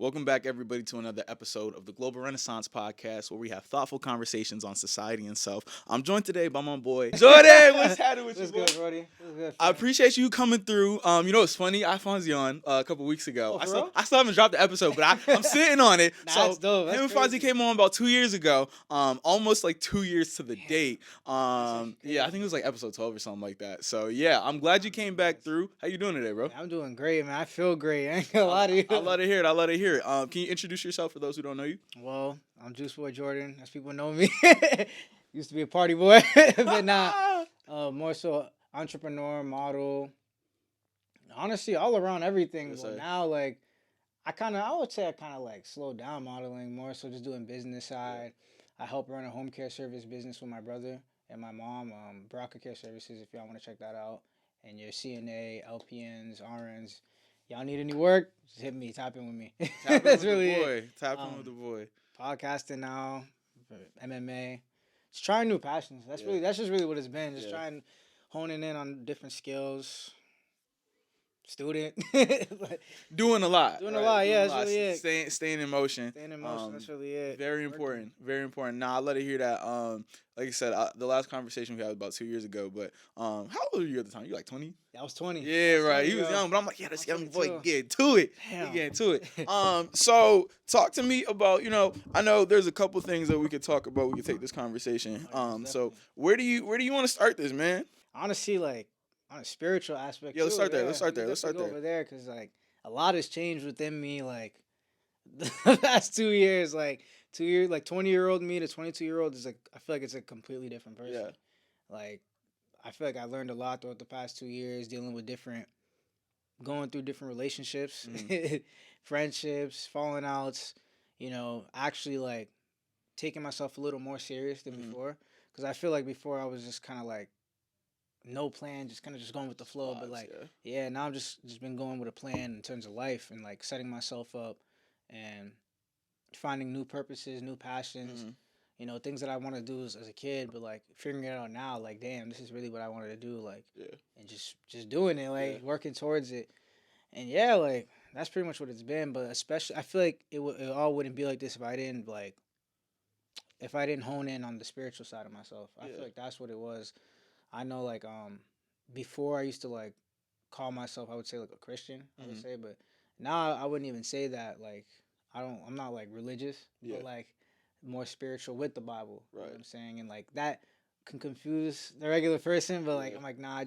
Welcome back, everybody, to another episode of the Global Renaissance Podcast, where we have thoughtful conversations on society and self. I'm joined today by my boy Jordan. What's happening with you, boy? What's good, Brody? What's good, I appreciate you coming through. It's funny. I found you on a couple weeks ago. Oh, for real? I still haven't dropped the episode, but I'm sitting on it. Nah, so that's dope. That's him and crazy. Fonzie came on about 2 years ago. Almost like 2 years to the Damn. date. Yeah, I think it was like episode 12 or something like that. So yeah, I'm glad you came back through. How you doing today, bro? Man, I'm doing great, man. I feel great. I ain't gonna lie to you. I love to hear it. Can you introduce yourself for those who don't know you? Well, I'm Juice Boy Jordan, as people know me. Used to be a party boy, but now more so entrepreneur, model. Honestly, all around everything. Yes, But sir. now, like, I would say I kind of like slowed down modeling, more so just doing business side. I help run a home care service business with my brother and my mom, Berakah Care Services, if y'all want to check that out. And your CNA, LPNs, RNs, y'all need any work, just hit me, tap in with me. Tap in That's with really the it. boy. Tap in with the boy. Podcasting now, for MMA. Just trying new passions. That's just really what it's been. Just trying honing in on different skills. Student. Like, Doing a lot. Doing a lot, yeah, that's lot. really it. Staying in motion. staying in motion, that's really it. Very Working. important. Very important. Nah, I love to hear that. Like I said, the last conversation we had was about 2 years ago. But how old were you at the time? You like 20? I was 20. Yeah, right. He was yo. young, but I'm like, yeah, this I'm young boy 22. get to it. Damn. He get to it. So talk to me about, I know there's a couple things that we could talk about. We could take this conversation. So Definitely. where do you want to start this, man? Honestly, like, on a spiritual aspect, Yeah, let's too, start there. yeah. Let's start We there. can Let's start definitely there. go over there, because, like, a lot has changed within me, like, the past 2 years. Like, 2 years, like, 20-year-old me to 22-year-old is, like, I feel like it's a completely different person. Yeah. Like, I feel like I learned a lot throughout the past 2 years, going through different relationships, friendships, falling outs, actually, like, taking myself a little more serious than before. Because I feel like before I was just kind of like, no plan, just kind of just going with the flow. But like, now I'm just been going with a plan in terms of life, and like setting myself up and finding new purposes, new passions, things that I want to do as a kid, but like figuring it out now, like, damn, this is really what I wanted to do, like, and just doing it, like, working towards it. And yeah, like, that's pretty much what it's been. But especially, I feel like it all wouldn't be like this if I didn't hone in on the spiritual side of myself. I feel like that's what it was. I know, like, before I used to, like, call myself, I would say, like, a Christian, I would say, but now I wouldn't even say that. Like, I'm not, like, religious, but, like, more spiritual with the Bible. You know what I'm saying? And, like, that can confuse the regular person, but, like, I'm like, nah,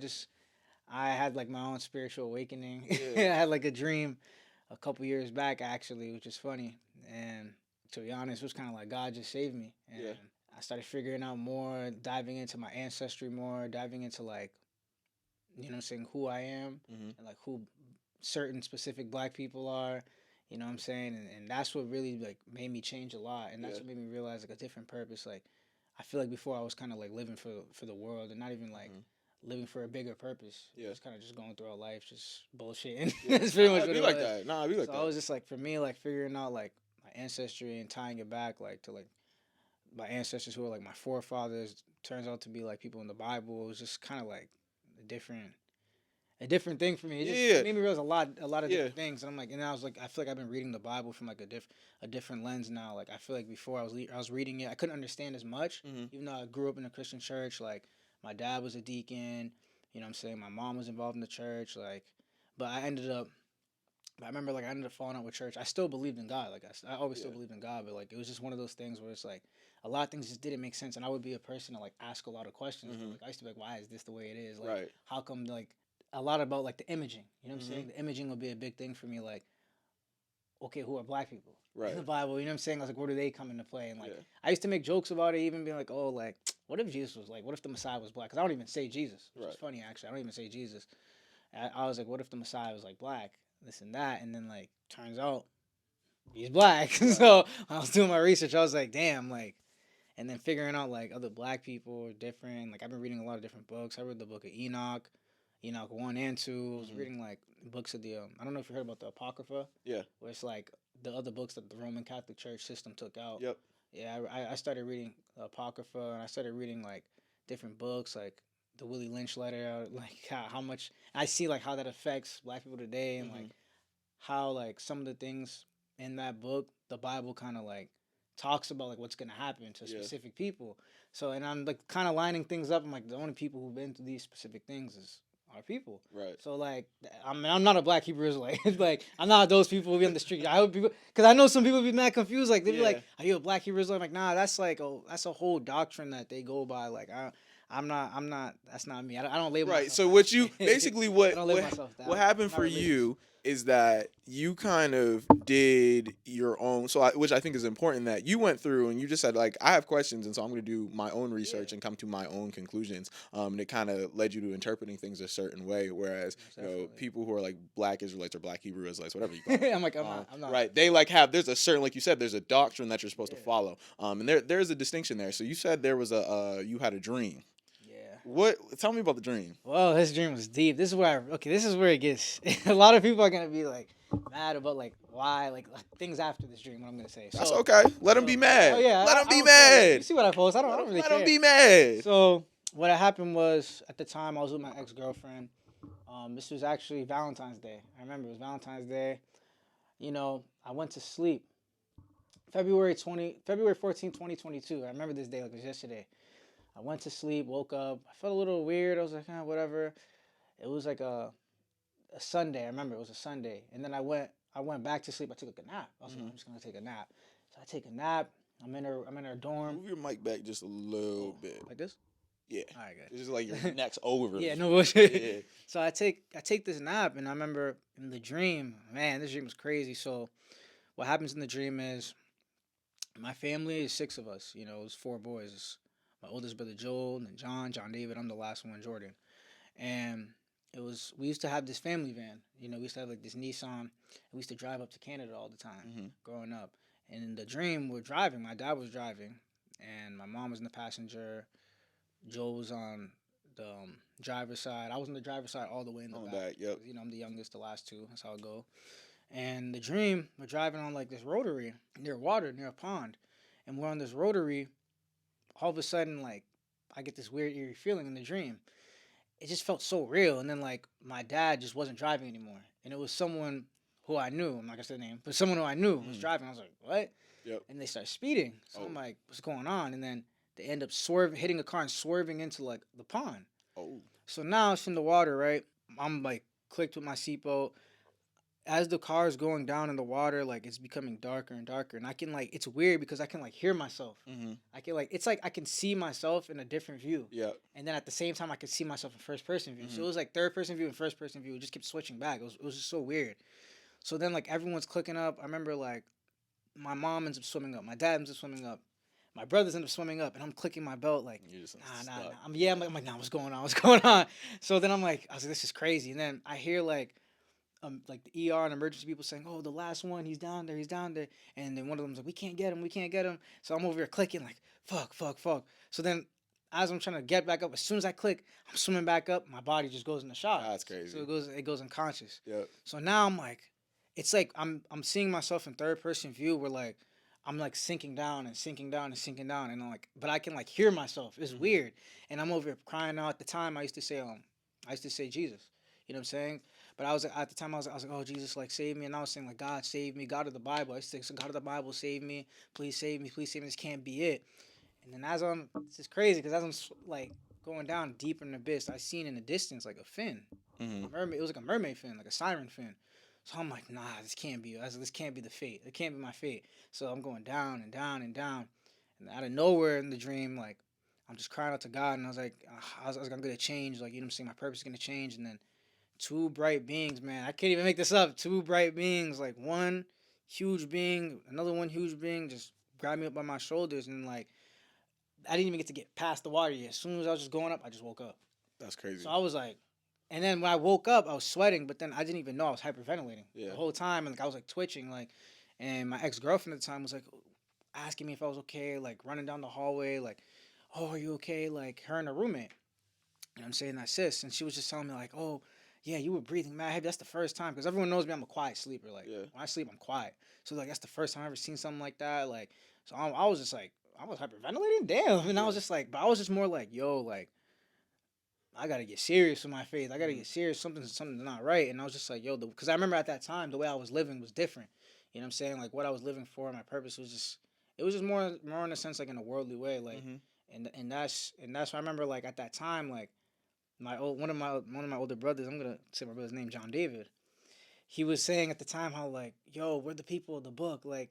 I had, like, my own spiritual awakening. I had, like, a dream a couple years back, actually, which is funny. And to be honest, it was kind of like God just saved me. And I started figuring out more, diving into my ancestry more, diving into, like, saying, who I am, and, like, who certain specific Black people are, you know what I'm saying? And that's what really, like, made me change a lot. And that's what made me realize, like, a different purpose. Like, I feel like before I was kind of, like, living for the world, and not even, like, living for a bigger purpose. Just kind of just going through our life, just bullshitting. That's pretty much what it was. Nah, be like that. So I was just, like, for me, like, figuring out, like, my ancestry and tying it back, like, to, like, my ancestors who are, like, my forefathers, turns out to be, like, people in the Bible. It was just kind of, like, a different thing for me. It just made me realize a lot of different things. And I'm like, and I was like, I feel like I've been reading the Bible from, like, a different lens now. Like, I feel like before I was reading it, I couldn't understand as much, even though I grew up in a Christian church. Like, my dad was a deacon, you know what I'm saying? My mom was involved in the church, like, but I ended up falling out with church. I still believed in God. Like, I always still believed in God, but, like, it was just one of those things where it's like a lot of things just didn't make sense. And I would be a person to, like, ask a lot of questions. But, like, I used to be like, why is this the way it is? Like, how come, like, a lot about, like, the imaging, you know what I'm saying? The imaging would be a big thing for me. Like, okay, who are Black people in the Bible? You know what I'm saying? I was like, where do they come into play? And, like, I used to make jokes about it, even being like, oh, like, what if Jesus was, like, what if the Messiah was Black? Because I don't even say Jesus, which is funny, actually. I don't even say Jesus. I was like, what if the Messiah was, like, Black? This and that. And then, like, turns out he's Black. So I was doing my research. I was like, damn, like, and then figuring out, like, other Black people are different. Like, I've been reading a lot of different books. I read the book of Enoch 1 and 2. I was reading, like, books of the, I don't know if you heard about the Apocrypha. Yeah. Where it's, like, the other books that the Roman Catholic Church system took out. Yep. Yeah, I started reading the Apocrypha, and I started reading, like, different books, like the Willie Lynch letter, like, how much, I see, like, how that affects Black people today, and, like, how, like, some of the things in that book, the Bible kind of like talks about like what's gonna happen to Yeah. specific people. So, and I'm like kind of lining things up. I'm like, the only people who've been through these specific things is our people. Right. So like, I'm not a Black Hebrew Israelite. Like, I'm not those people who be on the street. I hope people, because I know some people be mad confused. Like, they be like, "Are you a Black Hebrew Israelite?" I'm like, nah, that's like that's a whole doctrine that they go by. Like, I'm not. That's not me. I don't label Right. myself So that what you way. basically I don't label myself that what way. happened I'm not for religious. you is that you kind of did your own, which I think is important, that you went through and you just said like, I have questions, and so I'm going to do my own research and come to my own conclusions. And it kind of led you to interpreting things a certain way, whereas people who are like Black Israelites or Black Hebrew Israelites, whatever you call them, I'm like, I'm not. right? They like there's a certain, like you said, there's a doctrine that you're supposed to follow. And there's a distinction there. So you said there was you had a dream. What? Tell me about the dream. Well, this dream was deep. This is this is where it gets. A lot of people are gonna be like mad about like why like things after this dream. What I'm gonna say. That's okay. Let them be mad. Oh yeah, let them be don't care. mad. You see what I post? I don't really let care. them be mad. So what happened was, at the time I was with my ex-girlfriend. This was actually Valentine's Day. I remember it was Valentine's Day. You know, I went to sleep. February 14th, 2022. I remember this day like it was yesterday. I went to sleep, woke up. I felt a little weird. I was like, whatever. It was like a Sunday. I remember it was a Sunday. And then I went back to sleep. I took like a nap. I was like, I'm just gonna take a nap. So I take a nap. I'm in her dorm. Move your mic back just a little bit. Like this? Yeah. All right, good. This is like your neck's over. Yeah, no bullshit. Yeah. So I take this nap, and I remember in the dream, man, this dream was crazy. So what happens in the dream is, my family is 6 of us. You know, it was 4 boys. It's my oldest brother Joel, and then John David. I'm the last one, Jordan. And we used to have this family van. You know, we used to have like this Nissan. And we used to drive up to Canada all the time growing up. And in the dream, we're driving. My dad was driving, and my mom was in the passenger. Joel was on the driver's side. I was on the driver's side all the way in the back. Yep. You know, I'm the youngest, the last 2. That's how it go. And the dream, we're driving on like this rotary near water, near a pond. And we're on this rotary. All of a sudden, like, I get this weird, eerie feeling in the dream. It just felt so real. And then, like, my dad just wasn't driving anymore. And it was someone who I knew. I'm not going to say the name. But someone who I knew was driving. I was like, what? Yep. And they start speeding. So I'm like, what's going on? And then they end up hitting a car and swerving into, like, the pond. Oh. So now it's in the water, right? I'm, like, clicked with my seatbelt. As the car is going down in the water, like, it's becoming darker and darker. And I can, like, it's weird because I can, like, hear myself. I can, like, it's like I can see myself in a different view. Yeah. And then at the same time, I could see myself in first-person view. So it was, like, third-person view and first-person view. It just kept switching back. It was just so weird. So then, like, everyone's clicking up. I remember, like, my mom ends up swimming up. My dad ends up swimming up. My brothers end up swimming up. And I'm clicking my belt, like, nah. I'm like, nah, what's going on? What's going on? So then I was like, this is crazy. And then I hear, like the ER and emergency people saying, oh, the last one, he's down there. And then one of them's like, we can't get him. So I'm over here clicking like, fuck. So then as I'm trying to get back up, as soon as I click, I'm swimming back up. My body just goes into shock. That's crazy. So it goes unconscious. Yep. So now I'm like, it's like I'm seeing myself in third person view where like I'm like sinking down. And I'm like, but I can like hear myself. It's weird. And I'm over here crying out. At the time I used to say Jesus. You know what I'm saying? But I was at the time I was like, oh, Jesus, like, save me. And I was saying, like, God, save me. God of the Bible. I used to say, God of the Bible, save me. Please save me. This can't be it. And then this is crazy because as I'm, like, going down deeper in the abyss, I seen in the distance, like, a fin. A mermaid. It was like a mermaid fin, like a siren fin. So I'm like, nah, this can't be. This can't be the fate. It can't be my fate. So I'm going down and down and down. And out of nowhere in the dream, like, I'm just crying out to God. And I was like, I was going to get a change. Like, you know what I'm saying? My purpose is going to change. And then 2 bright beings, man. I can't even make this up. 2 bright beings, like one huge being, another one huge being, just grabbed me up by my shoulders, and like I didn't even get to get past the water yet. As soon as I was just going up, I just woke up. That's crazy. So I was like, and then when I woke up, I was sweating, but then I didn't even know I was hyperventilating the whole time, and like I was like twitching, like, and my ex-girlfriend at the time was like asking me if I was okay, like running down the hallway, like, oh, are you okay? Like her and her roommate. And I'm saying that sis, and she was just telling me like, oh, yeah, you were breathing mad heavy. That's the first time, because everyone knows me. I'm a quiet sleeper. Like, when I sleep, I'm quiet. So, like, that's the first time I ever seen something like that. Like, so I was just like, I was hyperventilating? Damn. And I was just like, but I was just more like, yo, like, I got to get serious with my faith. I got to get serious. Something's not right. And I was just like, yo, because I remember at that time, the way I was living was different. You know what I'm saying? Like what I was living for, my purpose was just it was just more in a sense like in a worldly way, like Mm-hmm. and that's why I remember like at that time like one of my older brothers, I'm gonna say my brother's name, John David. He was saying at the time how like, yo, we're the people of the book, like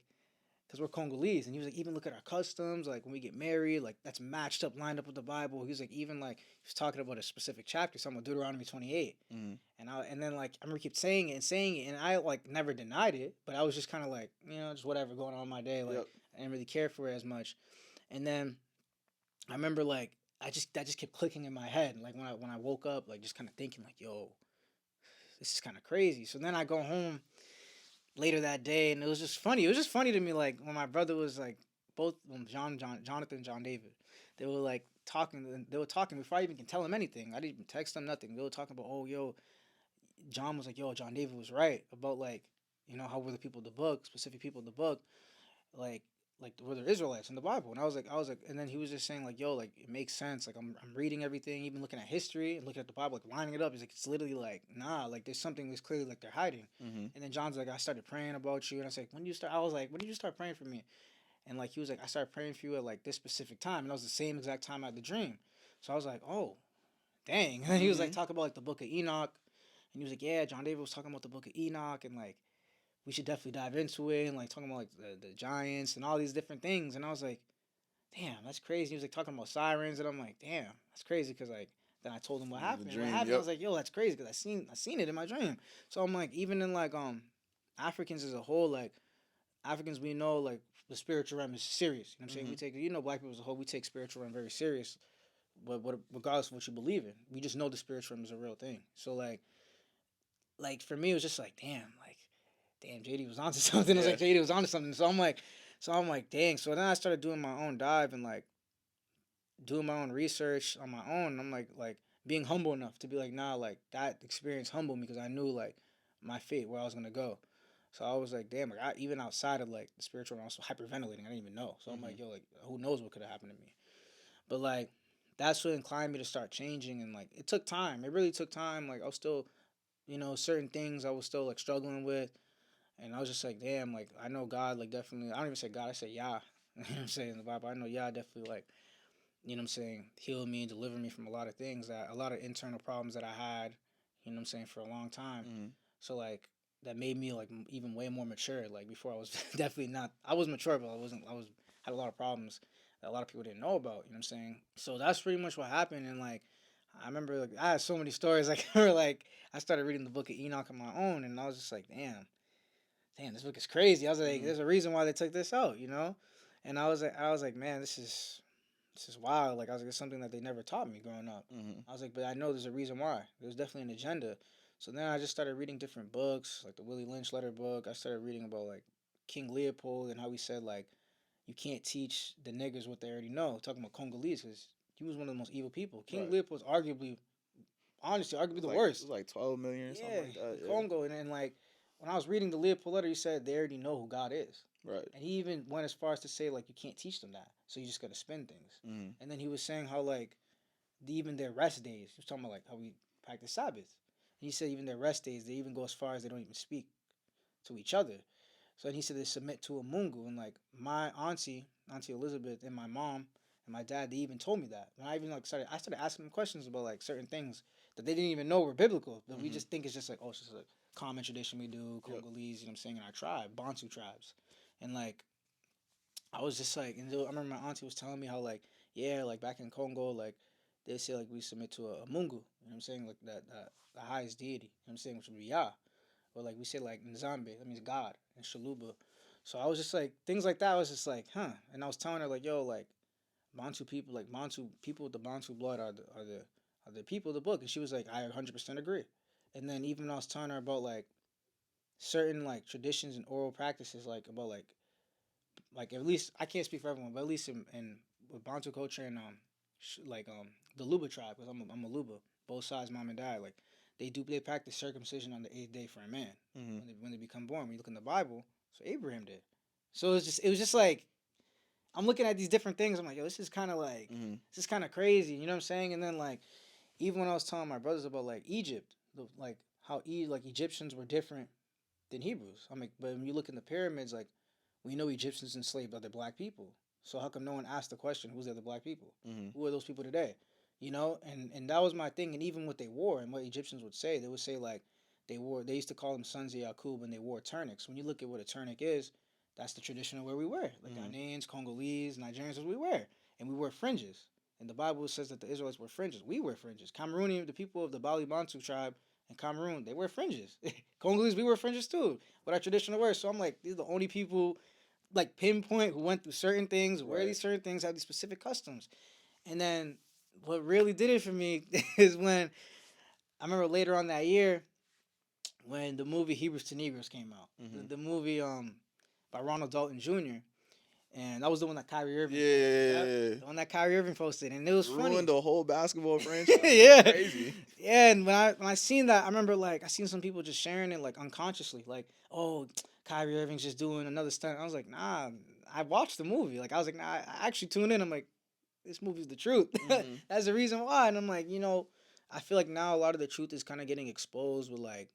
because we're Congolese. And he was like, even look at our customs, like when we get married, like that's matched up, lined up with the Bible. He was like, even like he was talking about a specific chapter, something about Deuteronomy 28. Mm-hmm. And then like I remember he kept saying it, and I like never denied it, but I was just kind of like, just whatever going on in my day, like Yep. I didn't really care for it as much. And then I remember like that just kept clicking in my head, like when I woke up, like just kind of thinking like, yo, this is kind of crazy. So then I go home later that day, and it was just funny. It was just funny to me, like when my brother was like, both Jonathan, John David, they were like talking. They were talking before I even can tell them anything. I didn't even text them nothing. They were talking about, oh yo, John was like, yo, John David was right about like, how were the people of the book, specific people of the book, like were the Israelites in the Bible. And I was like, and then he was just saying like, yo, like it makes sense. Like I'm reading everything, even looking at history and looking at the Bible, like lining it up. He's like, it's literally like, nah, like there's something that's clearly like they're hiding. Mm-hmm. And then John's like, I started praying about you, and I was like, when did you start? I was like, when did you start praying for me? And like he was like, I started praying for you at like this specific time, and that was the same exact time I had the dream. So I was like, oh, dang. And then he was like Mm-hmm. talking about like the book of Enoch, and he was like, yeah, John David was talking about the book of Enoch, and like we should definitely dive into it, and like talking about like the giants and all these different things. And I was like, damn, that's crazy. He was like talking about sirens, and I'm like, damn, that's crazy, because like then I told him what The happened. What dream. happened? I Yep. was like, yo, that's crazy, because I seen it in my dream. So I'm like, even in like Africans as a whole, like Africans, we know like the spiritual realm is serious. You know what I'm saying? Mm-hmm. We take black people as a whole, we take spiritual realm very serious. But regardless of what you believe in, we just know the spiritual realm is a real thing. So like for me, it was just like, damn, JD was onto something. I was Yeah. like, JD was onto something. So I'm like, dang. So then I started doing my own dive and like doing my own research on my own. I'm like being humble enough to be like, nah, like that experience humbled me, because I knew like my fate, where I was gonna go. So I was like, damn, like even outside of like the spiritual, I'm also hyperventilating. I didn't even know. So I'm Mm-hmm. like, yo, like who knows what could have happened to me? But like that's what inclined me to start changing, and like it took time. It really took time. Like I was still, certain things I was still like struggling with, and I was just like, damn, like I know God, like definitely. I don't even say God, I say Yah. You know what I'm saying, in the Bible, I know Yah definitely like, healed me and delivered me from a lot of things, that a lot of internal problems that I had, for a long time. Mm-hmm. So like that made me like even way more mature. Like before I was definitely not. I was mature, but I wasn't. I was had a lot of problems that a lot of people didn't know about. You know what I'm saying? So that's pretty much what happened. And like I remember, like I had so many stories. Like I remember, like I started reading the book of Enoch on my own, and I was just like, damn, this book is crazy. I was like, Mm-hmm. there's a reason why they took this out. And I was like, man, this is wild. Like I was like, it's something that they never taught me growing up. Mm-hmm. I was like, but I know there's a reason why. There's definitely an agenda. So then I just started reading different books, like the Willie Lynch letter book. I started reading about like King Leopold and how he said like you can't teach the niggers what they already know. Talking about Congolese, because he was one of the most evil people. King Right. Leopold's honestly, It the was worst. like 12 million or something Yeah, like that. the Yeah. Congo, and then like when I was reading the Leopold letter, he said they already know who God is. Right. And he even went as far as to say like you can't teach them that, so you just gotta spin things. Mm-hmm. And then he was saying how like even their rest days. He was talking about like how we practice Sabbath. And he said even their rest days, they even go as far as they don't even speak to each other. So then he said they submit to a mungu, and like my Auntie Elizabeth, and my mom and my dad, they even told me that. And I started asking them questions about like certain things that they didn't even know were biblical, but we Mm-hmm. just think it's just like, oh, it's just a common tradition we do, Yep. Congolese, you know what I'm saying, in our tribe, Bantu tribes. And like I was just like, and I remember my auntie was telling me how like, yeah, like back in Congo, like they say like we submit to a mungu, you know what I'm saying, like that the highest deity, you know what I'm saying, which would be Yah. Or like we say like Nzambe, that means God, and Shaluba. So I was just like things like that. I was just like, huh. And I was telling her like, yo, like Bantu people with the Bantu blood are the people of the book. And she was like, I 100% agree. And then even when I was telling her about like certain like traditions and oral practices, like about like at least I can't speak for everyone, but at least in with Bantu culture and the Luba tribe, because I'm a Luba, both sides, mom and dad, like they practice circumcision on the eighth day for a man Mm-hmm. when they become born. When you look in the Bible, so Abraham did. So it was just like I'm looking at these different things. I'm like, yo, Mm-hmm. this is kind of crazy. You know what I'm saying? And then like even when I was telling my brothers about like Egypt, like how like Egyptians were different than Hebrews. I'm like, but when you look in the pyramids, like we know Egyptians enslaved other black people. So how come no one asked the question, who's the other black people? Mm-hmm. Who are those people today? You know, and that was my thing. And even what they wore and what Egyptians would say, they would say like they used to call them sons of Yaqub and they wore tunics. When you look at what a tunic is, that's the tradition of where we were. Like Ghanaians, Congolese, Nigerians, what we wear. And we wear fringes. And the Bible says that the Israelites wear fringes. We wear fringes. Cameroonian, the people of the Bali Bantu tribe in Cameroon, they wear fringes. Congolese, we wear fringes too. With our traditional wear. So I'm like, these are the only people like pinpoint who went through certain things, wear these certain things, have these specific customs. And then what really did it for me is when I remember later on that year when the movie Hebrews to Negroes came out. The movie by Ronald Dalton Jr. And that was the one that Kyrie Irving posted. Yep. The one that Kyrie Irving posted. And it was funny. Ruined the whole basketball franchise. Yeah. Crazy. Yeah, and when I seen that, I remember like I seen some people just sharing it like unconsciously, like, oh, Kyrie Irving's just doing another stunt. I was like, nah, I watched the movie. Like I was like, nah, I actually tuned in. I'm like, this movie's the truth. That's the reason why. And I'm like, you know, I feel like now a lot of the truth is kind of getting exposed with like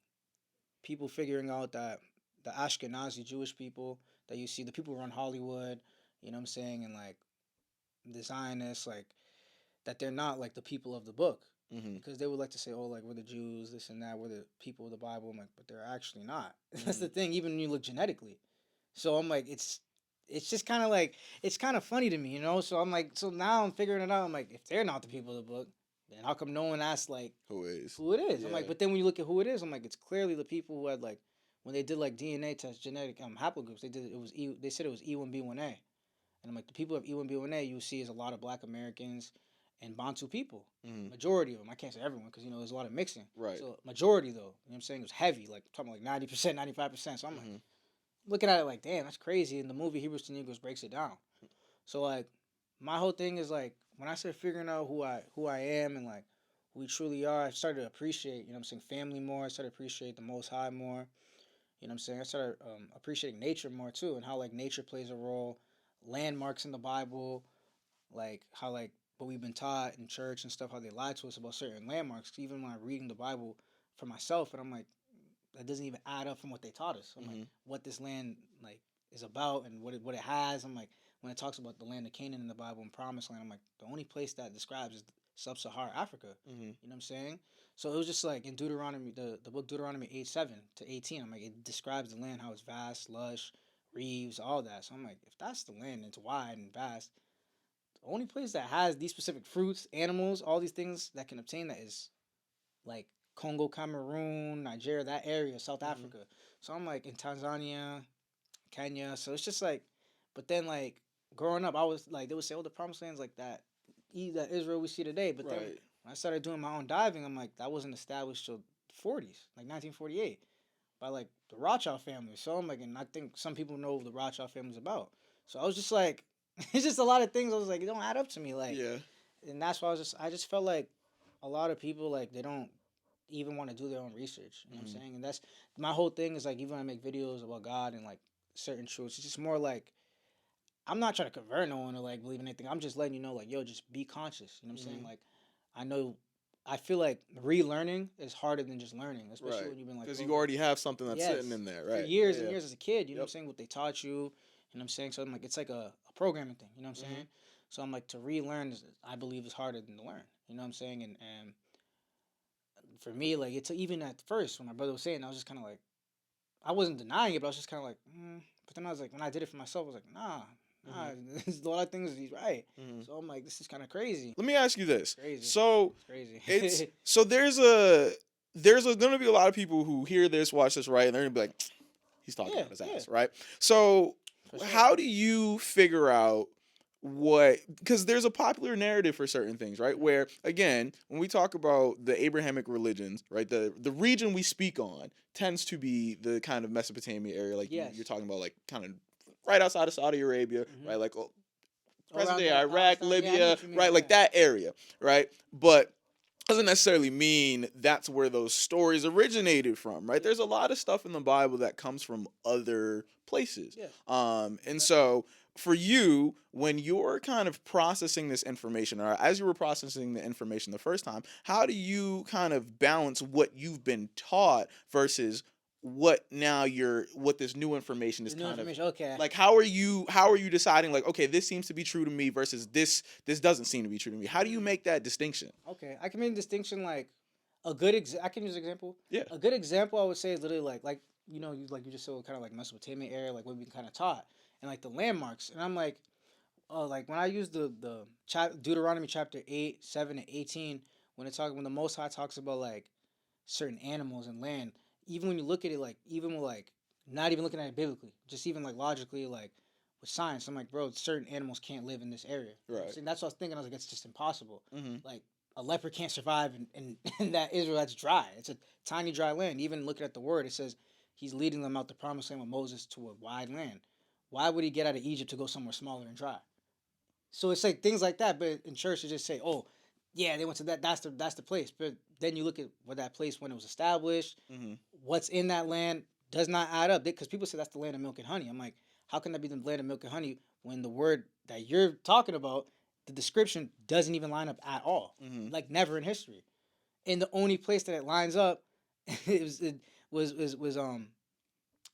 people figuring out that the Ashkenazi Jewish people that you see, the people who run Hollywood, you know what I'm saying, and like the Zionists, like that they're not like the people of the book. Because they would like to say, oh, like we're the Jews, this and that, we're the people of the Bible. I'm like, but they're actually not. That's the thing, even when you look genetically. So I'm like, it's just kind of like, it's kind of funny to me, you know? So I'm like, so now I'm figuring it out. I'm like, if they're not the people of the book, then how come no one asked like who is? Who it is? Yeah. I'm like, but then when you look at who it is, I'm like, it's clearly the people who had like when they did like DNA tests, genetic haplogroups, they said it was E1B1A, and I'm like, the people of E1B1A you see is a lot of Black Americans and Bantu people, majority of them. I can't say everyone because you know there's a lot of mixing. Right. So majority though, you know what I'm saying, it was heavy, like I'm talking like 90%, 95%. So I'm like looking at it like, damn, that's crazy. And the movie Hebrews to Negroes breaks it down. So like, my whole thing is like when I started figuring out who I am and like who we truly are, I started to appreciate, you know what I'm saying, family more. I started to appreciate the Most High more. You know what I'm saying? I started appreciating nature more too, and how like nature plays a role, landmarks in the Bible, like how like what we've been taught in church and stuff, how they lie to us about certain landmarks. Even when I'm reading the Bible for myself, and I'm like, that doesn't even add up from what they taught us. I'm like, what this land like is about and what it has. I'm like, when it talks about the land of Canaan in the Bible and Promised Land, I'm like, the only place that describes is sub-Saharan Africa. You know what I'm saying? So it was just like in Deuteronomy, the book Deuteronomy 8:7-18. I'm like, it describes the land, how it's vast, lush, reeds, all that. So I'm like, if that's the land, it's wide and vast. The only place that has these specific fruits, animals, all these things that can obtain that is like Congo, Cameroon, Nigeria, that area, South Africa. So I'm like in Tanzania, Kenya. So it's just like, but then like growing up, I was like, they would say, oh, the promised land's like that, that Israel we see today. But then when I started doing my own diving, I'm like, that wasn't established till the 40s, like 1948, by like the Rothschild family. So I'm like, and I think some people know what the Rothschild family's about. So I was just like, it's just a lot of things. I was like, it don't add up to me, like, and that's why I just felt like a lot of people like they don't even want to do their own research. You know what I'm saying? And that's my whole thing is like even when I make videos about God and like certain truths, it's just more like I'm not trying to convert no one to like believe in anything. I'm just letting you know like, yo, just be conscious. You know what I'm saying? Like I feel like relearning is harder than just learning, especially when you've been like because you already have something that's sitting in there, right? For years and years as a kid, you know what I'm saying? What they taught you, you know what I'm saying? So I'm like, it's like a programming thing, you know what I'm saying? So I'm like, to relearn, I believe, is harder than to learn, you know what I'm saying? And for me, like, it's even at first when my brother was saying, I was just kind of like, I wasn't denying it, but I was just kind of like, But then I was like, when I did it for myself, I was like, nah, there's a lot of things he's right. So I'm like, this is kind of crazy. Let me ask you this. Crazy. So it's crazy. it's so there's gonna be a lot of people who hear this, watch this, right, and they're gonna be like, he's talking about his ass, right? So how do you figure out because there's a popular narrative for certain things, right? Where again, when we talk about the Abrahamic religions, right, the region we speak on tends to be the kind of Mesopotamia area, like you're talking about, like kind of right outside of Saudi Arabia, right, like present day Iraq, Libya, right, like that area, right? But doesn't necessarily mean that's where those stories originated from, right? There's a lot of stuff in the Bible that comes from other places. And so for you, when you're kind of processing this information, or as you were processing the information the first time, how do you kind of balance what you've been taught versus what now you're what this new information is The new kind of information. Okay. like. How are you deciding like, okay, this seems to be true to me versus this doesn't seem to be true to me? How do you make that distinction? Okay. I can make a distinction like I can use an example. Yeah. A good example I would say is literally like you just said kind of like Mesopotamian area like what we kind of taught and like the landmarks and I'm like when I use the Deuteronomy chapter 8, 7 and 18 when the Most High talks about like certain animals and land, even when you look at it, like even with like not even looking at it biblically, just even like logically, like with science, I'm like, bro, certain animals can't live in this area. Right. And that's what I was thinking. I was like, it's just impossible. Mm-hmm. Like a leopard can't survive in that Israel that's dry. It's a tiny dry land. Even looking at the word, it says he's leading them out the promised land with Moses to a wide land. Why would he get out of Egypt to go somewhere smaller and dry? So it's like things like that. But in church, they just say, "Oh, yeah, they went to that. That's the place." But then you look at what that place when it was established, Mm-hmm. what's in that land does not add up. Because people say that's the land of milk and honey. I'm like, how can that be the land of milk and honey when the word that you're talking about, the description doesn't even line up at all, Mm-hmm. like never in history. And the only place that it lines up, it was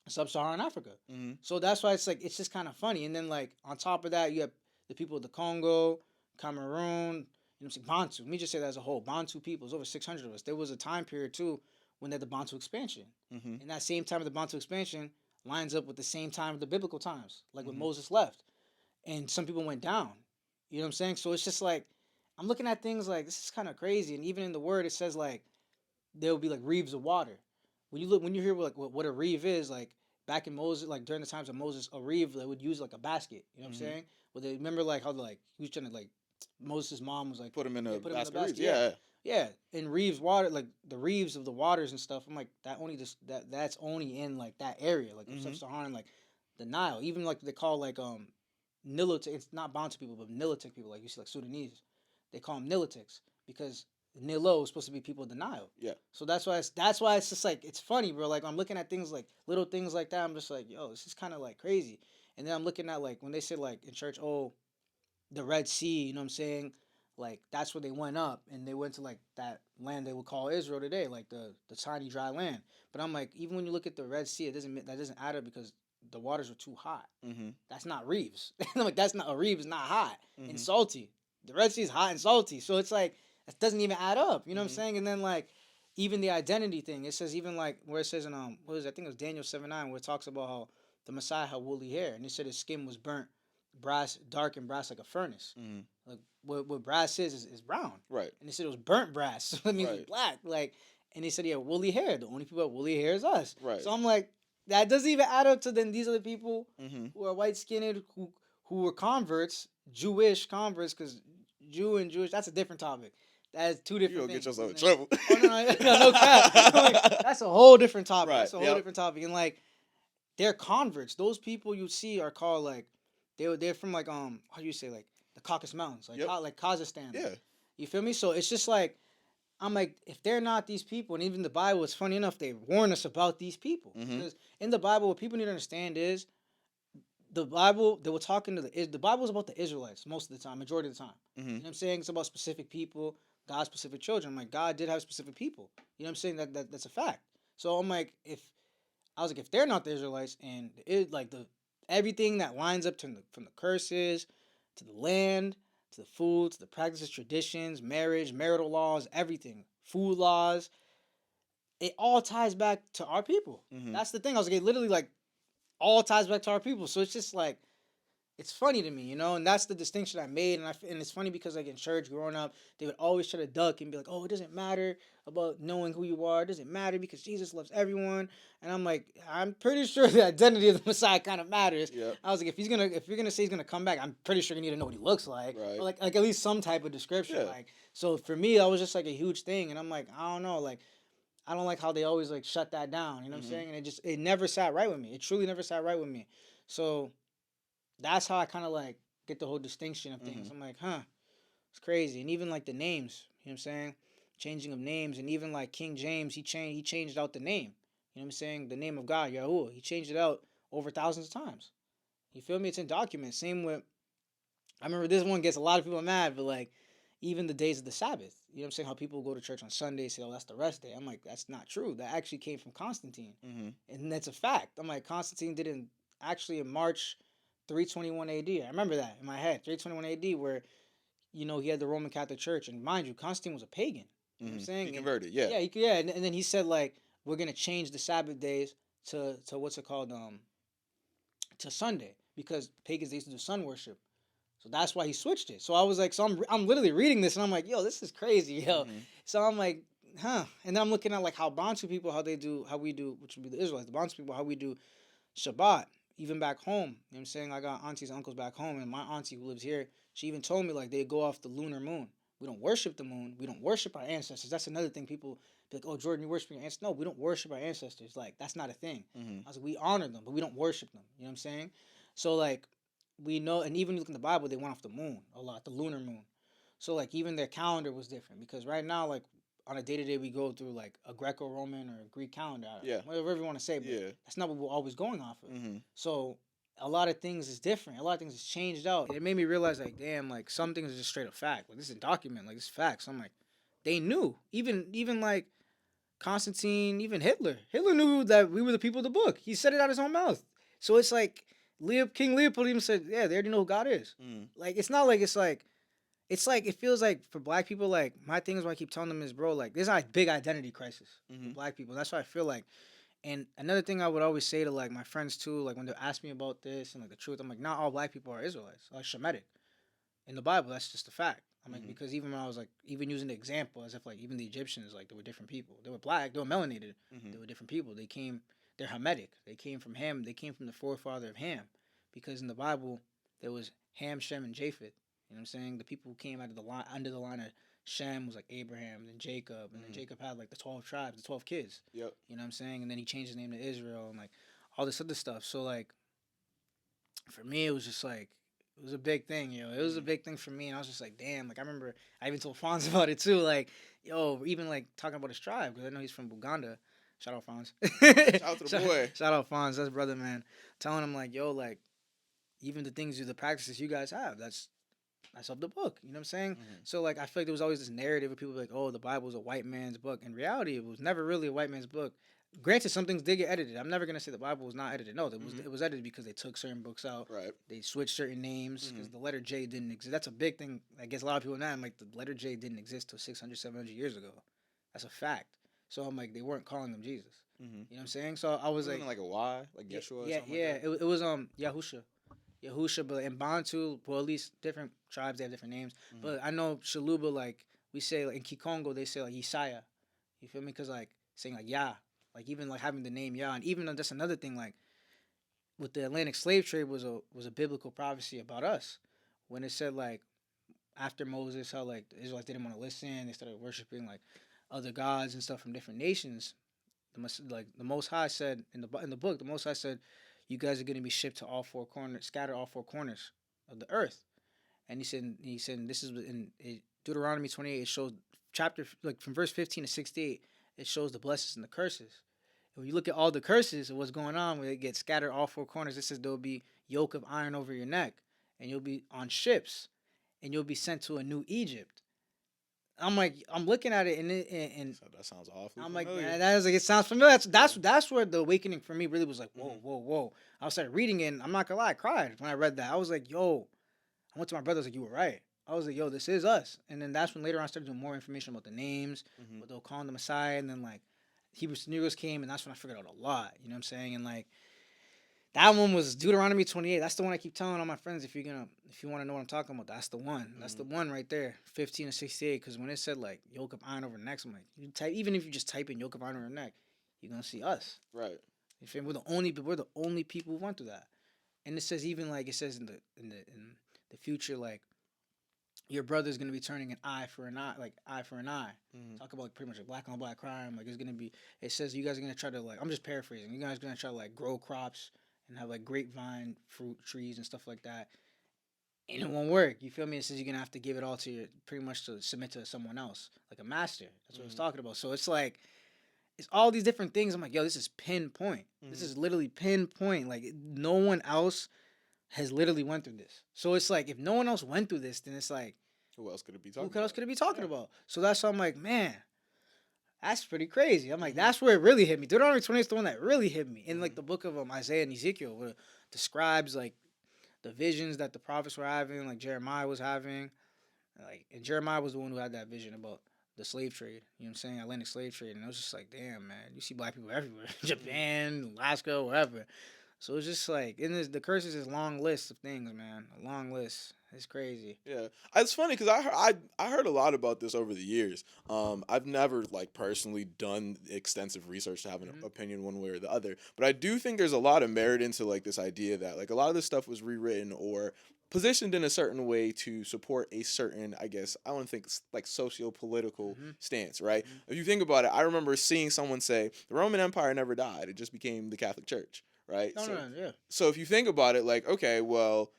sub-Saharan Africa. Mm-hmm. So that's why it's like it's just kind of funny. And then like on top of that, you have the people of the Congo, Cameroon, you know, Bantu. Let me just say that as a whole, Bantu people. There's over 600 of us. There was a time period too when they had the Bantu expansion, Mm-hmm. and that same time of the Bantu expansion lines up with the same time of the biblical times, like when Mm-hmm. Moses left, and some people went down. You know what I'm saying? So it's just like I'm looking at things like this is kind of crazy. And even in the word, it says like there will be like reeves of water. When you hear like what a reeve is, like back in Moses, like during the times of Moses, a reeve they would use like a basket. You know what I'm Mm-hmm. saying? Well, they remember like how like he was trying to like Moses' mom was like Put them in yeah, a put him in the basket of reeds. basket. Yeah, Yeah. yeah. And reeves water like the reeves of the waters and stuff. I'm like that only just that's only in like that area like Mm-hmm. sub-Saharan like the Nile. Even like they call like Nilotic. It's not Bantu people, but Nilotic people like you see like Sudanese. They call them Nilotics because Nilo is supposed to be people of the Nile. Yeah. So that's why it's just like it's funny, bro. Like I'm looking at things like little things like that. I'm just like, yo, this is kind of like crazy. And then I'm looking at like when they say like in church, oh, the Red Sea. You know what I'm saying? Like that's where they went up, and they went to like that land they would call Israel today, like the tiny dry land. But I'm like, even when you look at the Red Sea, that doesn't add up because the waters are too hot. Mm-hmm. That's not reefs. I'm like that's not a reef. Is not hot and Mm-hmm. salty. The Red Sea is hot and salty, so it's like that doesn't even add up. You know what I'm Mm-hmm. saying? And then like even the identity thing, it says even like where it says in what is it? I think it was Daniel 7:9 where it talks about how the Messiah had woolly hair, and it said his skin was burnt brass, dark and brass like a furnace. Mm-hmm. Like what brass is brown, Right. and they said it was burnt brass, so that means Right. it's black. Like, and they said he had woolly hair. The only people with woolly hair is us. Right. So I'm like, that doesn't even add up to then these are the people Mm-hmm. who are white skinned who were converts, Jewish converts, because Jew and Jewish that's a different topic. That's two You different gonna get things. yourself in isn't it? trouble. Oh no cap. Like, that's a whole different topic. Right. That's a whole Yep. different topic. And like they're converts. Those people you see are called like they're from like how do you say like the Caucasus Mountains like Yep. like Kazakhstan. Yeah. You feel me? So it's just like I'm like if they're not these people, and even the Bible, it's funny enough they warn us about these people Mm-hmm. because in the Bible, what people need to understand is the Bible they were talking to the Bible is about the Israelites most of the time, majority of the time. Mm-hmm. You know what I'm saying? It's about specific people, God's specific children. I'm like God did have specific people. You know what I'm saying? That's a fact. So I'm like if they're not the Israelites and it like the everything that lines up to from the curses to the land to the food to the practices, traditions, marriage, marital laws, everything, food laws, it all ties back to our people. Mm-hmm. That's the thing. I was like, it literally like all ties back to our people. So it's just like it's funny to me, and that's the distinction I made. And it's funny because like in church growing up, they would always try to duck and be like, "Oh, it doesn't matter about knowing who you are. It doesn't matter because Jesus loves everyone." And I'm like, I'm pretty sure the identity of the Messiah kind of matters. Yep. I was like, if you're gonna say he's gonna come back, I'm pretty sure you need to know what he looks like, Right. or like at least some type of description. Yeah. Like, so for me, that was just like a huge thing. And I'm like, I don't know, like. I don't like how they always like shut that down. You know what I'm Mm-hmm. saying? And it never sat right with me. It truly never sat right with me. So that's how I kind of like get the whole distinction of things. Mm-hmm. I'm like, huh, it's crazy. And even like the names, you know what I'm saying? Changing of names, and even like King James, he changed out the name. You know what I'm saying? The name of God, Yahuwah. He changed it out over thousands of times. You feel me? It's in documents. Same with I remember this one gets a lot of people mad, but like even the days of the Sabbath. You know what I'm saying? How people go to church on Sunday, say, oh, that's the rest day. I'm like, that's not true. That actually came from Constantine. Mm-hmm. And that's a fact. I'm like, Constantine didn't actually in March 321 AD. I remember that in my head, 321 AD, where, he had the Roman Catholic Church. And mind you, Constantine was a pagan. You know what I'm Mm-hmm. He saying? And converted, yeah. yeah, yeah. And then he said, like, we're going to change the Sabbath days to what's it called? To Sunday, because pagans they used to do sun worship. So that's why he switched it. So I was like, so I'm literally reading this and I'm like, yo, this is crazy, yo. Mm-hmm. So I'm like, huh. And then I'm looking at like how Bantu people, how we do, which would be the Israelites, the Bantu people, how we do Shabbat, even back home. You know what I'm saying? I got aunties and uncles back home, and my auntie who lives here, she even told me like they go off the lunar moon. We don't worship the moon. We don't worship our ancestors. That's another thing. People be like, oh, Jordan, you worship your ancestors. No, we don't worship our ancestors. Like, that's not a thing. Mm-hmm. I was like, we honor them, but we don't worship them. You know what I'm saying? So, like, we know, and even look in the Bible, they went off the moon a lot, the lunar moon. So, like, even their calendar was different because right now, like, on a day to day, we go through like a Greco Roman or a Greek calendar, Yeah. whatever you want to say, but Yeah. that's not what we're always going off of. Mm-hmm. So a lot of things is different. A lot of things is changed out. And it made me realize, like, damn, like some things are just straight up fact. Like this is a document, like this is facts. I'm like, they knew. Even like Constantine, even Hitler. Hitler knew that we were the people of the book. He said it out of his own mouth. So it's like King Leopold even said, yeah, they already know who God is. Mm-hmm. Like it's not like it's like it feels like for black people, like my thing is what I keep telling them is, bro, like there's a big identity crisis Mm-hmm. for black people. That's why I feel like. And another thing I would always say to like my friends too, like when they ask me about this and like the truth, I'm like, not all black people are Israelites, like Shemitic. In the Bible, that's just a fact. I'm like, Mm-hmm. because even when I was like, even using the example as if like even the Egyptians, like they were different people. They were black, they were melanated, Mm-hmm. they were different people. They're Hamitic. They came from Ham. They came from the forefather of Ham, because in the Bible there was Ham, Shem, and Japheth. You know what I'm saying? The people who came out of the line under the line of Shem was like Abraham, and then Jacob, and then Jacob had like the 12 tribes, the 12 kids. Yep. You know what I'm saying? And then he changed his name to Israel and like all this other stuff. So like for me, it was just like it was a big thing, yo. It was a big thing for me, and I was just like, damn. Like I remember, I even told Fonz about it too. Like, yo, even like talking about his tribe because I know he's from Buganda. Shout out Fonz. Shout out to the boy. Shout out Fonz. That's brother, man. Telling him like, yo, like even the things, the practices you guys have, that's of the book. You know what I'm saying? Mm-hmm. So like I feel like there was always this narrative of people like, oh, the Bible is a white man's book. In reality, it was never really a white man's book. Granted, some things did get edited. I'm never gonna say the Bible was not edited. No, it was edited because they took certain books out. Right. They switched certain names because the letter J didn't exist. That's a big thing. I guess a lot of people now. I'm like, the letter J didn't exist till 600, 700 years ago. That's a fact. So I'm like, they weren't calling them Jesus. Mm-hmm. You know what I'm saying? So I was Wasn't like it like a Y, like yeah, Yeshua or yeah, something yeah. like that? It was Yahusha, but in Bantu, well, at least different tribes they have different names. Mm-hmm. But I know Shaluba, like we say, like in Kikongo, they say like Yesaya. You feel me? Because like saying like Yah, like even like having the name Yah, and even that's another thing. Like with the Atlantic slave trade was a biblical prophecy about us when it said like after Moses, how like the Israelites didn't want to listen, they started worshiping like other gods and stuff from different nations. The Most High said in the book, the Most High said, "You guys are going to be shipped to all four corners, scattered all four corners of the earth." And he said, this is in Deuteronomy 28. It shows chapter like from verse 15 to 68. It shows the blessings and the curses. And when you look at all the curses of what's going on, when it gets scattered all four corners, it says there will be yoke of iron over your neck, and you'll be on ships, and you'll be sent to a new Egypt. I'm like, I'm looking at it, and So that sounds awfully I'm familiar. like, man, that is like, it sounds familiar. That's where the awakening for me really was like, whoa, whoa, whoa. I started reading it, and I'm not gonna lie, I cried when I read that. I was like, yo, I went to my brother, I was like, you were right. I was like, yo, this is us. And then that's when later on I started doing more information about the names, what they'll call the Messiah, and then like Hebrews Negroes came, and that's when I figured out a lot. You know what I'm saying? And like that one was Deuteronomy 28. That's the one I keep telling all my friends. If you want to know what I'm talking about, that's the one. That's the one right there, 15 to 68. Because when it said like yoke of iron over necks, I'm like, you type, even if you just type in yoke of iron over neck, you're gonna see us. Right. You feel me? We're the only people who went through that. And it says even like it says in the future, like your brother's gonna be turning an eye for an eye, like eye for an eye. Talk about like, pretty much like black on black crime. Like it's gonna be. It says you guys are gonna try to like. I'm just paraphrasing. You guys are gonna try to like grow crops and have like grapevine fruit trees and stuff like that. And it won't work. You feel me? It says you're gonna have to give it all to your pretty much to submit to someone else, like a master. That's what it's talking about. So it's like it's all these different things. I'm like, yo, this is pinpoint. This is literally pinpoint. Like no one else has literally went through this. So it's like if no one else went through this, then it's like Who else could it be Who talking else about? could it be talking Yeah. about? So that's why I'm like, man, that's pretty crazy. I'm like, Mhm. that's where it really hit me. Deuteronomy 20 is the one that really hit me. In like Mhm. the book of Isaiah and Ezekiel, where it describes like the visions that the prophets were having, like Jeremiah was having. Like, and Jeremiah was the one who had that vision about the slave trade. You know what I'm saying? Atlantic slave trade. And I was just like, damn, man, you see black people everywhere. Mhm. Japan, Alaska, wherever. So it's just like, in this, the curses is long list of things, man. A long list. It's crazy. Yeah, it's funny because I heard a lot about this over the years. I've never like personally done extensive research to have an Mm-hmm. opinion one way or the other, but I do think there's a lot of merit into like this idea that like a lot of this stuff was rewritten or positioned in a certain way to support a certain, I guess I don't think like socio-political Mm-hmm. stance, right? Mm-hmm. If you think about it, I remember seeing someone say the Roman Empire never died; it just became the Catholic Church, right? No, no, no, yeah. So if you think about it, like okay, well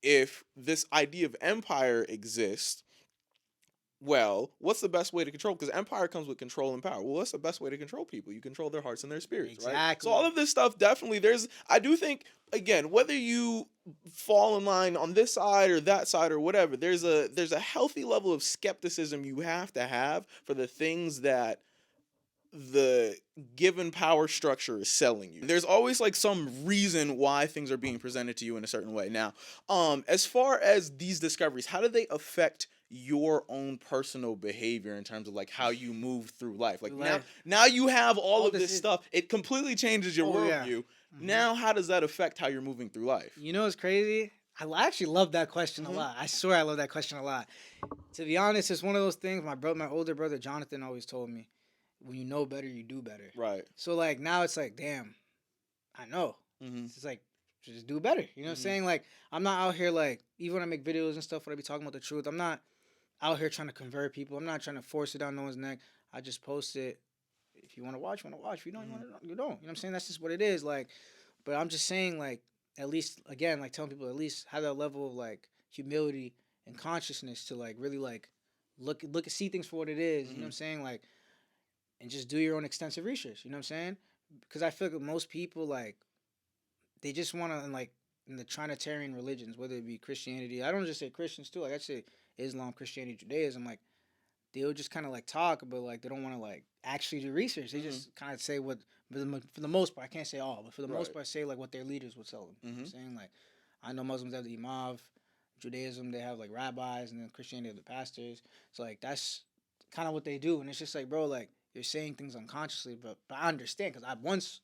if this idea of empire exists, well, what's the best way to control? Because empire comes with control and power. Well, what's the best way to control people? You control their hearts and their spirits, right? So all Exactly. of this stuff definitely I do think again, whether you fall in line on this side or that side or whatever, there's a healthy level of skepticism you have to have for the things that the given power structure is selling you. There's always like some reason why things are being presented to you in a certain way. Now, as far as these discoveries, how do they affect your own personal behavior in terms of like how you move through life? Like Through now, life. now you have all All of this this is. stuff. It completely changes your Oh, yeah. worldview. Mm-hmm. Now, how does that affect how you're moving through life? You know what's crazy? I actually love that question a Mm-hmm. lot. I swear I love that question a lot. To be honest, it's one of those things my older brother Jonathan always told me. When you know better, you do better. Right. So like now it's like, damn, I know. Mm-hmm. It's just like just do better. You know what I'm Mm-hmm. saying? Like I'm not out here like even when I make videos and stuff when I be talking about the truth, I'm not out here trying to convert people. I'm not trying to force it down no one's neck. I just post it. If you want to watch, you want to watch. If you don't, you Mm-hmm. want to, you don't. You know what I'm saying? That's just what it is. Like, but I'm just saying like at least again like telling people at least have that level of like humility and consciousness to like really like look at see things for what it is. You know what Mm-hmm. I'm saying? Like and just do your own extensive research. You know what I'm saying? Because I feel like most people like they just want to like in the Trinitarian religions, whether it be Christianity. I don't just say Christians too. Like I say Islam, Christianity, Judaism. Like they'll just kind of like talk, but like they don't want to like actually do research. They Mm-hmm. just kind of say what for the most part. I can't say all, but for the most Right. part, say like what their leaders would tell them. You know what Mm-hmm. I'm saying like I know Muslims have the imam, Judaism they have like rabbis, and then Christianity have the pastors. So like that's kind of what they do, and it's just like bro, like you're saying things unconsciously, but I understand because I once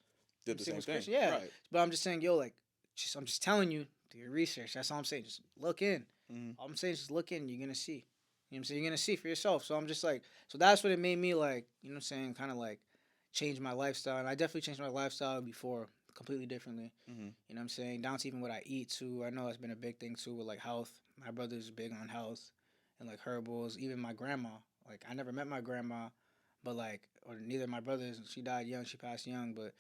Did I'm the saying same was thing. Christian, yeah. Right. But I'm just saying, yo, like, I'm just telling you, do your research. That's all I'm saying. Just look in. Mm-hmm. All I'm saying is just look in. You're gonna see. You know what I'm saying? You're gonna see for yourself. So I'm just like, so that's what it made me like, you know what I'm saying? Kind of like change my lifestyle, and I definitely changed my lifestyle before completely differently. Mm-hmm. You know what I'm saying? Down to even what I eat too. I know it's been a big thing too with like health. My brother's big on health and like herbals. Even my grandma. Like I never met my grandma, but like, or neither of my brothers. She died young. She passed young, but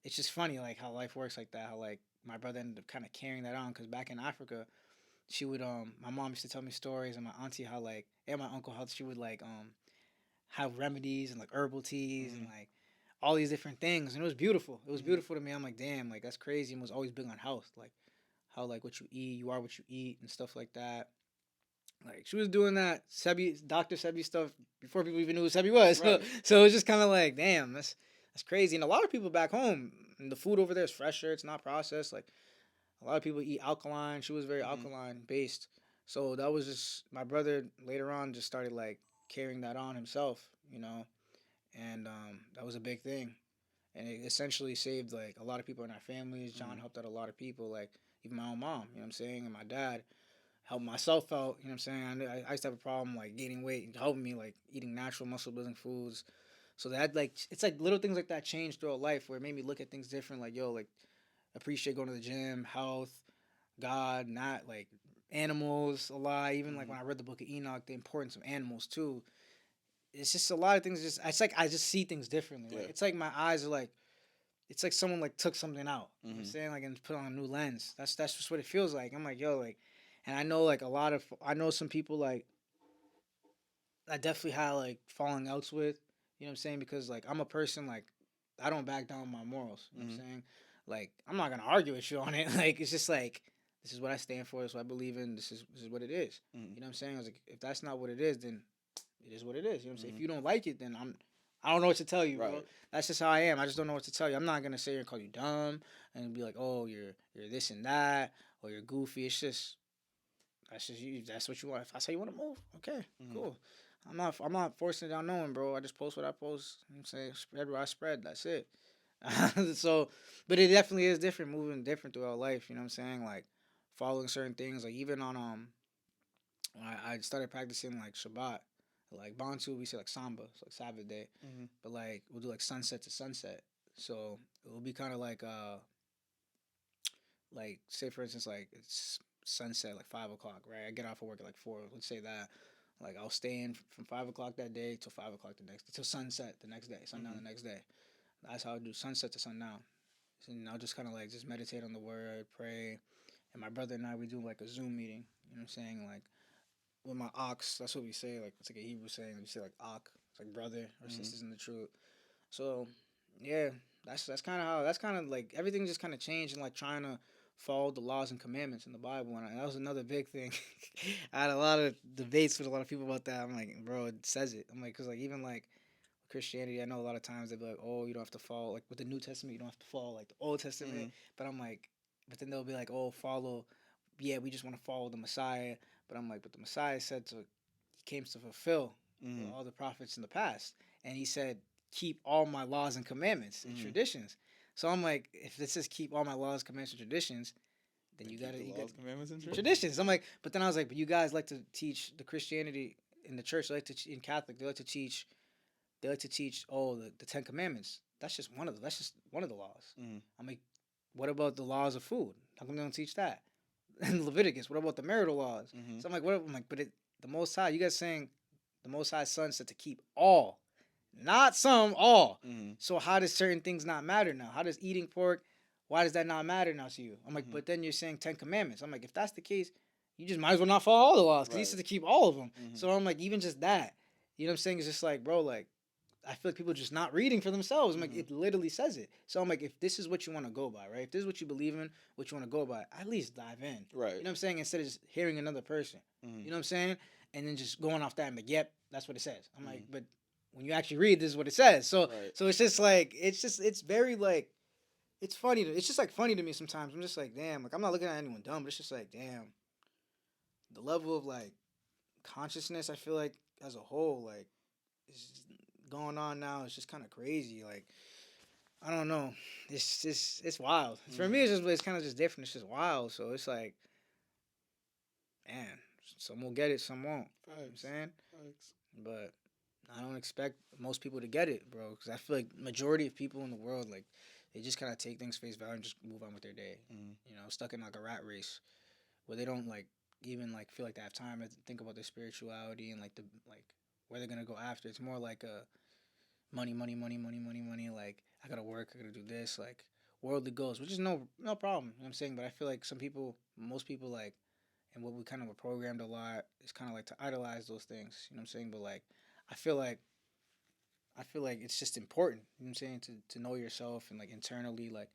it's just funny like how life works like that. How like my brother ended up kind of carrying that on because back in Africa, she would my mom used to tell me stories and my auntie how like and my uncle how she would like have remedies and like herbal teas and Mm-hmm. like all these different things and it was beautiful. It was Mm-hmm. beautiful to me. I'm like damn like that's crazy and was always big on health like how like what you eat you are what you eat and stuff like that. Like she was doing that Sebi Dr. Sebi stuff before people even knew who Sebi was. So Right. so it was just kind of like, damn, that's crazy. And a lot of people back home, and the food over there is fresher. It's not processed. Like a lot of people eat alkaline. She was very Mm-hmm. alkaline based. So that was just my brother later on just started like carrying that on himself, you know, and that was a big thing. And it essentially saved like a lot of people in our families. John Mm-hmm. helped out a lot of people, like even my own mom, you know what I'm saying, and my dad help myself out. You know what I'm saying? I used to have a problem like gaining weight and helping me like eating natural muscle building foods. So that like it's like little things like that changed throughout life where it made me look at things different. Like yo, like appreciate going to the gym, health, God, not like animals a lot. Even like Mm-hmm. when I read the book of Enoch, the importance of animals too. It's just a lot of things. Just it's like I just see things differently. Like Yeah. it's like my eyes are like it's like someone like took something out. You know what I'm Mm-hmm. saying like and put on a new lens. That's just what it feels like. I'm like yo like, and I know like a lot of I know some people like I definitely had like falling outs with. You know what I'm saying because like I'm a person like I don't back down on my morals. You know what Mm-hmm. I'm saying like I'm not gonna argue with you on it. Like it's just like This is what I stand for. This is what I believe in. This is what it is. Mm-hmm. You know what I'm saying? I was like, if that's not what it is, then it is what it is. You know what I'm saying? If Mm-hmm. you don't like it, then I don't know what to tell you, bro. Right. That's just how I am. I just don't know what to tell you. I'm not gonna sit here and call you dumb and be like, oh, you're this and that, or you're goofy. It's just that's just you. That's what you want. If that's how you want to move, okay, Mm-hmm. cool. I'm not forcing it down no one, bro. I just post what I post. You know what I'm saying, spread what I spread. That's it. So, but it definitely is different, moving different throughout life. You know what I'm saying? Like following certain things. Like even on when I started practicing like Shabbat, like Bantu, we say like Samba, it's like Sabbath day, Mm-hmm. but like we'll do like sunset to sunset. So it will be kind of like say for instance like it's sunset like 5 o'clock, right? I get off of work at like 4. Let's say that. Like I'll stay in from 5 o'clock that day till 5 o'clock the next till sunset the next day, sundown Mm-hmm. the next day. That's how I do sunset to sundown. And I'll just kind of like just meditate on the word, pray. And my brother and I, we do like a Zoom meeting. You know what I'm saying? Like with my ox, that's what we say. Like it's like a Hebrew saying. We say like ak, it's like brother or Mm-hmm. sisters in the truth. So yeah, that's kind of how that's kind of like everything just kind of changed and like trying to follow the laws and commandments in the Bible. And that was another big thing. I had a lot of debates with a lot of people about that. I'm like, bro, it says it. I'm like, cause like even like Christianity, I know a lot of times they'll be like, oh, you don't have to follow like with the New Testament, you don't have to follow like the Old Mm-hmm. Testament. But I'm like, but then they'll be like, oh, follow, yeah, we just want to follow the Messiah. But I'm like, but the Messiah said to he came to fulfill Mm-hmm. all the prophets in the past, and he said, keep all my laws and commandments and Mm-hmm. traditions. So I'm like, if it says keep all my laws, commandments, and traditions, then Then you keep gotta the you got laws, commandments, and truth. traditions. I'm like, but then I was like, but you guys like to teach the Christianity in the church. They like to in Catholic. They like to teach oh the Ten Commandments. That's just one of the laws. Mm-hmm. I'm like, what about the laws of food? How come they don't teach that? And Leviticus, what about the marital laws? Mm-hmm. So I'm like, what? I'm like, but the Most High, you guys saying the Most High Son said to keep all, not some, all. Mm-hmm. So how does certain things not matter now? How does eating pork? Why does that not matter now to you? I'm like, Mm-hmm. but then you're saying Ten Commandments. I'm like, if that's the case, you just might as well not follow all the laws because he Right. said to keep all of them. Mm-hmm. So I'm like, even just that, you know what I'm saying? It's just like, bro, like I feel like people are just not reading for themselves. I'm like, Mm-hmm. it literally says it. So I'm like, if this is what you want to go by, right? If this is what you believe in, what you want to go by, at least dive in. Right. You know what I'm saying? Instead of just hearing another person. Mm-hmm. You know what I'm saying? And then just going off that and like, yep, that's what it says. I'm like, Mm-hmm. but when you actually read, this is what it says. So Right. so it's just like it's very like it's funny to it's just like funny to me sometimes. I'm just like, damn, like I'm not looking at anyone dumb, but it's just like, damn, the level of like consciousness I feel like as a whole, like is going on now. It's just kind of crazy. Like I don't know. It's just it's wild. For Mm-hmm. me, it's kind of just different. It's just wild. So it's like, man, some will get it, some won't. You know what I'm Facts. saying, Facts. but I don't expect most people to get it, bro. Because I feel like majority of people in the world, like, they just kind of take things face value and just move on with their day. Mm-hmm. You know, stuck in like a rat race where they don't like even like feel like they have time to think about their spirituality and like the like where they're gonna go after. It's more like a money, money, money, money, money, money. Like I gotta work, I gotta do this. Like worldly goals, which is no problem. You know what I'm saying, but I feel like some people, most people, like, and what we kind of were programmed a lot is kind of like to idolize those things. You know what I'm saying, but like I feel like I feel like it's just important. You know what I'm saying, to know yourself and like internally like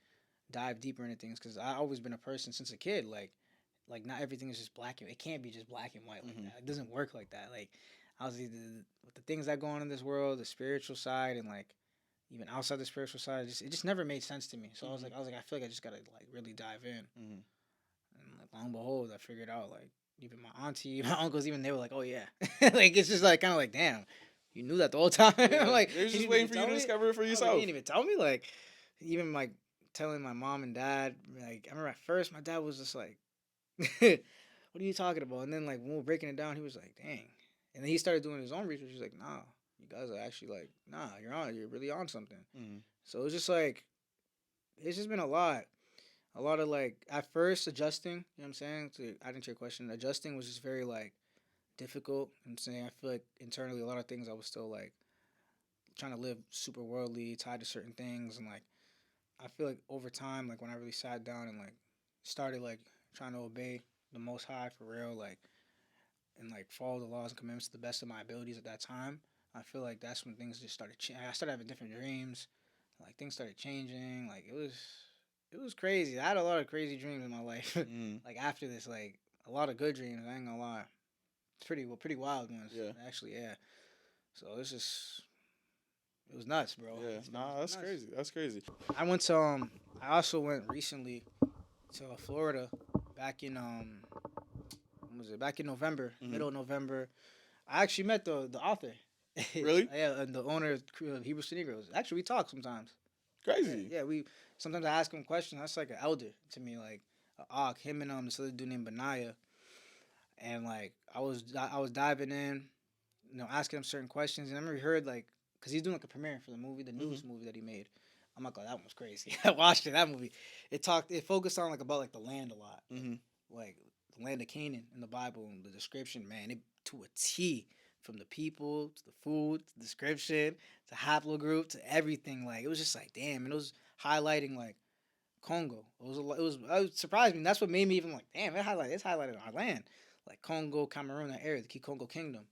dive deeper into things because I always been a person since a kid like not everything is just black and it can't be just black and white like Mm-hmm. that. It doesn't work like that. Like I was either with the things that go on in this world, the spiritual side and like even outside the spiritual side, it just never made sense to me. So Mm-hmm. I was like I feel like I just gotta like really dive in. Mm-hmm. And like long and behold, I figured out like even my auntie, my uncles, even they were like, oh yeah, like it's just like kind of like damn, you knew that the whole time. I'm Yeah. like They're you just didn't waiting even for you tell to me. discover it for I was like, you yourself. didn't even tell me. Like even like telling my mom and dad, like I remember at first my dad was just like, what are you talking about? And then like when we were breaking it down, he was like, dang. And then he started doing his own research. He's like, nah, you guys are actually like, nah, you're really on something. Mm-hmm. So it was just like, it's just been a lot of like at first adjusting. You know what I'm saying? To add into your question, adjusting was just very like difficult. You know what I'm saying I feel like internally a lot of things I was still like trying to live super worldly, tied to certain things, and like I feel like over time, like when I really sat down and like started like trying to obey the Most High for real, like and like follow the laws and commandments to the best of my abilities at that time, I feel like that's when things just started. I started having different dreams, like things started changing. Like it it was crazy. I had a lot of crazy dreams in my life. Mm. Like after this, like a lot of good dreams. I ain't gonna lie. Pretty wild ones. Yeah. Actually, yeah. So it's just it was nuts, bro. Yeah. It's been, Nah, it's been that's nuts. crazy. That's crazy. I went to I also went recently to Florida back in when was it? Back in November, Mhm. middle of November. I actually met the author. Really? Yeah, and the owner of Hebrew Negroes. Actually, we talk sometimes. Yeah, Crazy. yeah, we sometimes I ask him questions. That's like an elder to me, like him and this other dude named Benaiah. And like I was diving in, asking him certain questions, and I remember he heard like because he's doing like a premiere for the movie, the Mhm. newest movie that he made. I'm like, oh, that one was crazy. I watched it. That movie, it focused on like about like the land a lot, Mhm. like the land of Canaan in the Bible and the description, man, it to a T, from the people to the food, to the description, to haplogroup, to everything. Like it was just like, damn, and it was highlighting like Congo. It surprised me. That's what made me even like, damn, it's highlighted our land, like Congo, Cameroon, that area, the Congo Kingdom,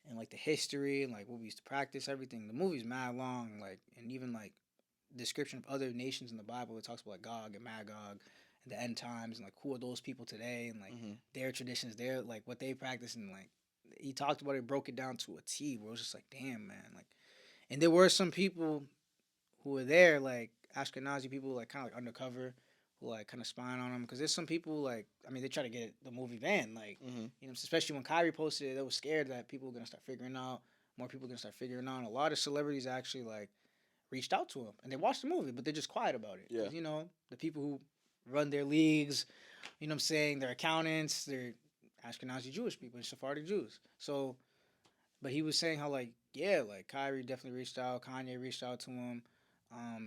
and like the history and like what we used to practice, everything. The movie's mad long, like, and even like description of other nations in the Bible. It talks about like Gog and Magog and the end times and like who are those people today and like Mhm. their traditions, their like what they practice, and like he talked about it, broke it down to a T. Where it was just like, damn, man, like, and there were some people who were there, like Ashkenazi people, like kind of like undercover, who like kind of spying on them. Because there's some people like, I mean, they try to get the movie banned, like, Mhm. especially when Kyrie posted it, they was scared that people were gonna start figuring out, more people were gonna start figuring out. And a lot of celebrities actually like reached out to him and they watched the movie, but they're just quiet about it Yeah. because the people who run their leagues, what I'm saying, they're accountants, they're Ashkenazi Jewish people and Sephardic Jews. So, but he was saying how like yeah, like Kyrie definitely reached out, Kanye reached out to him.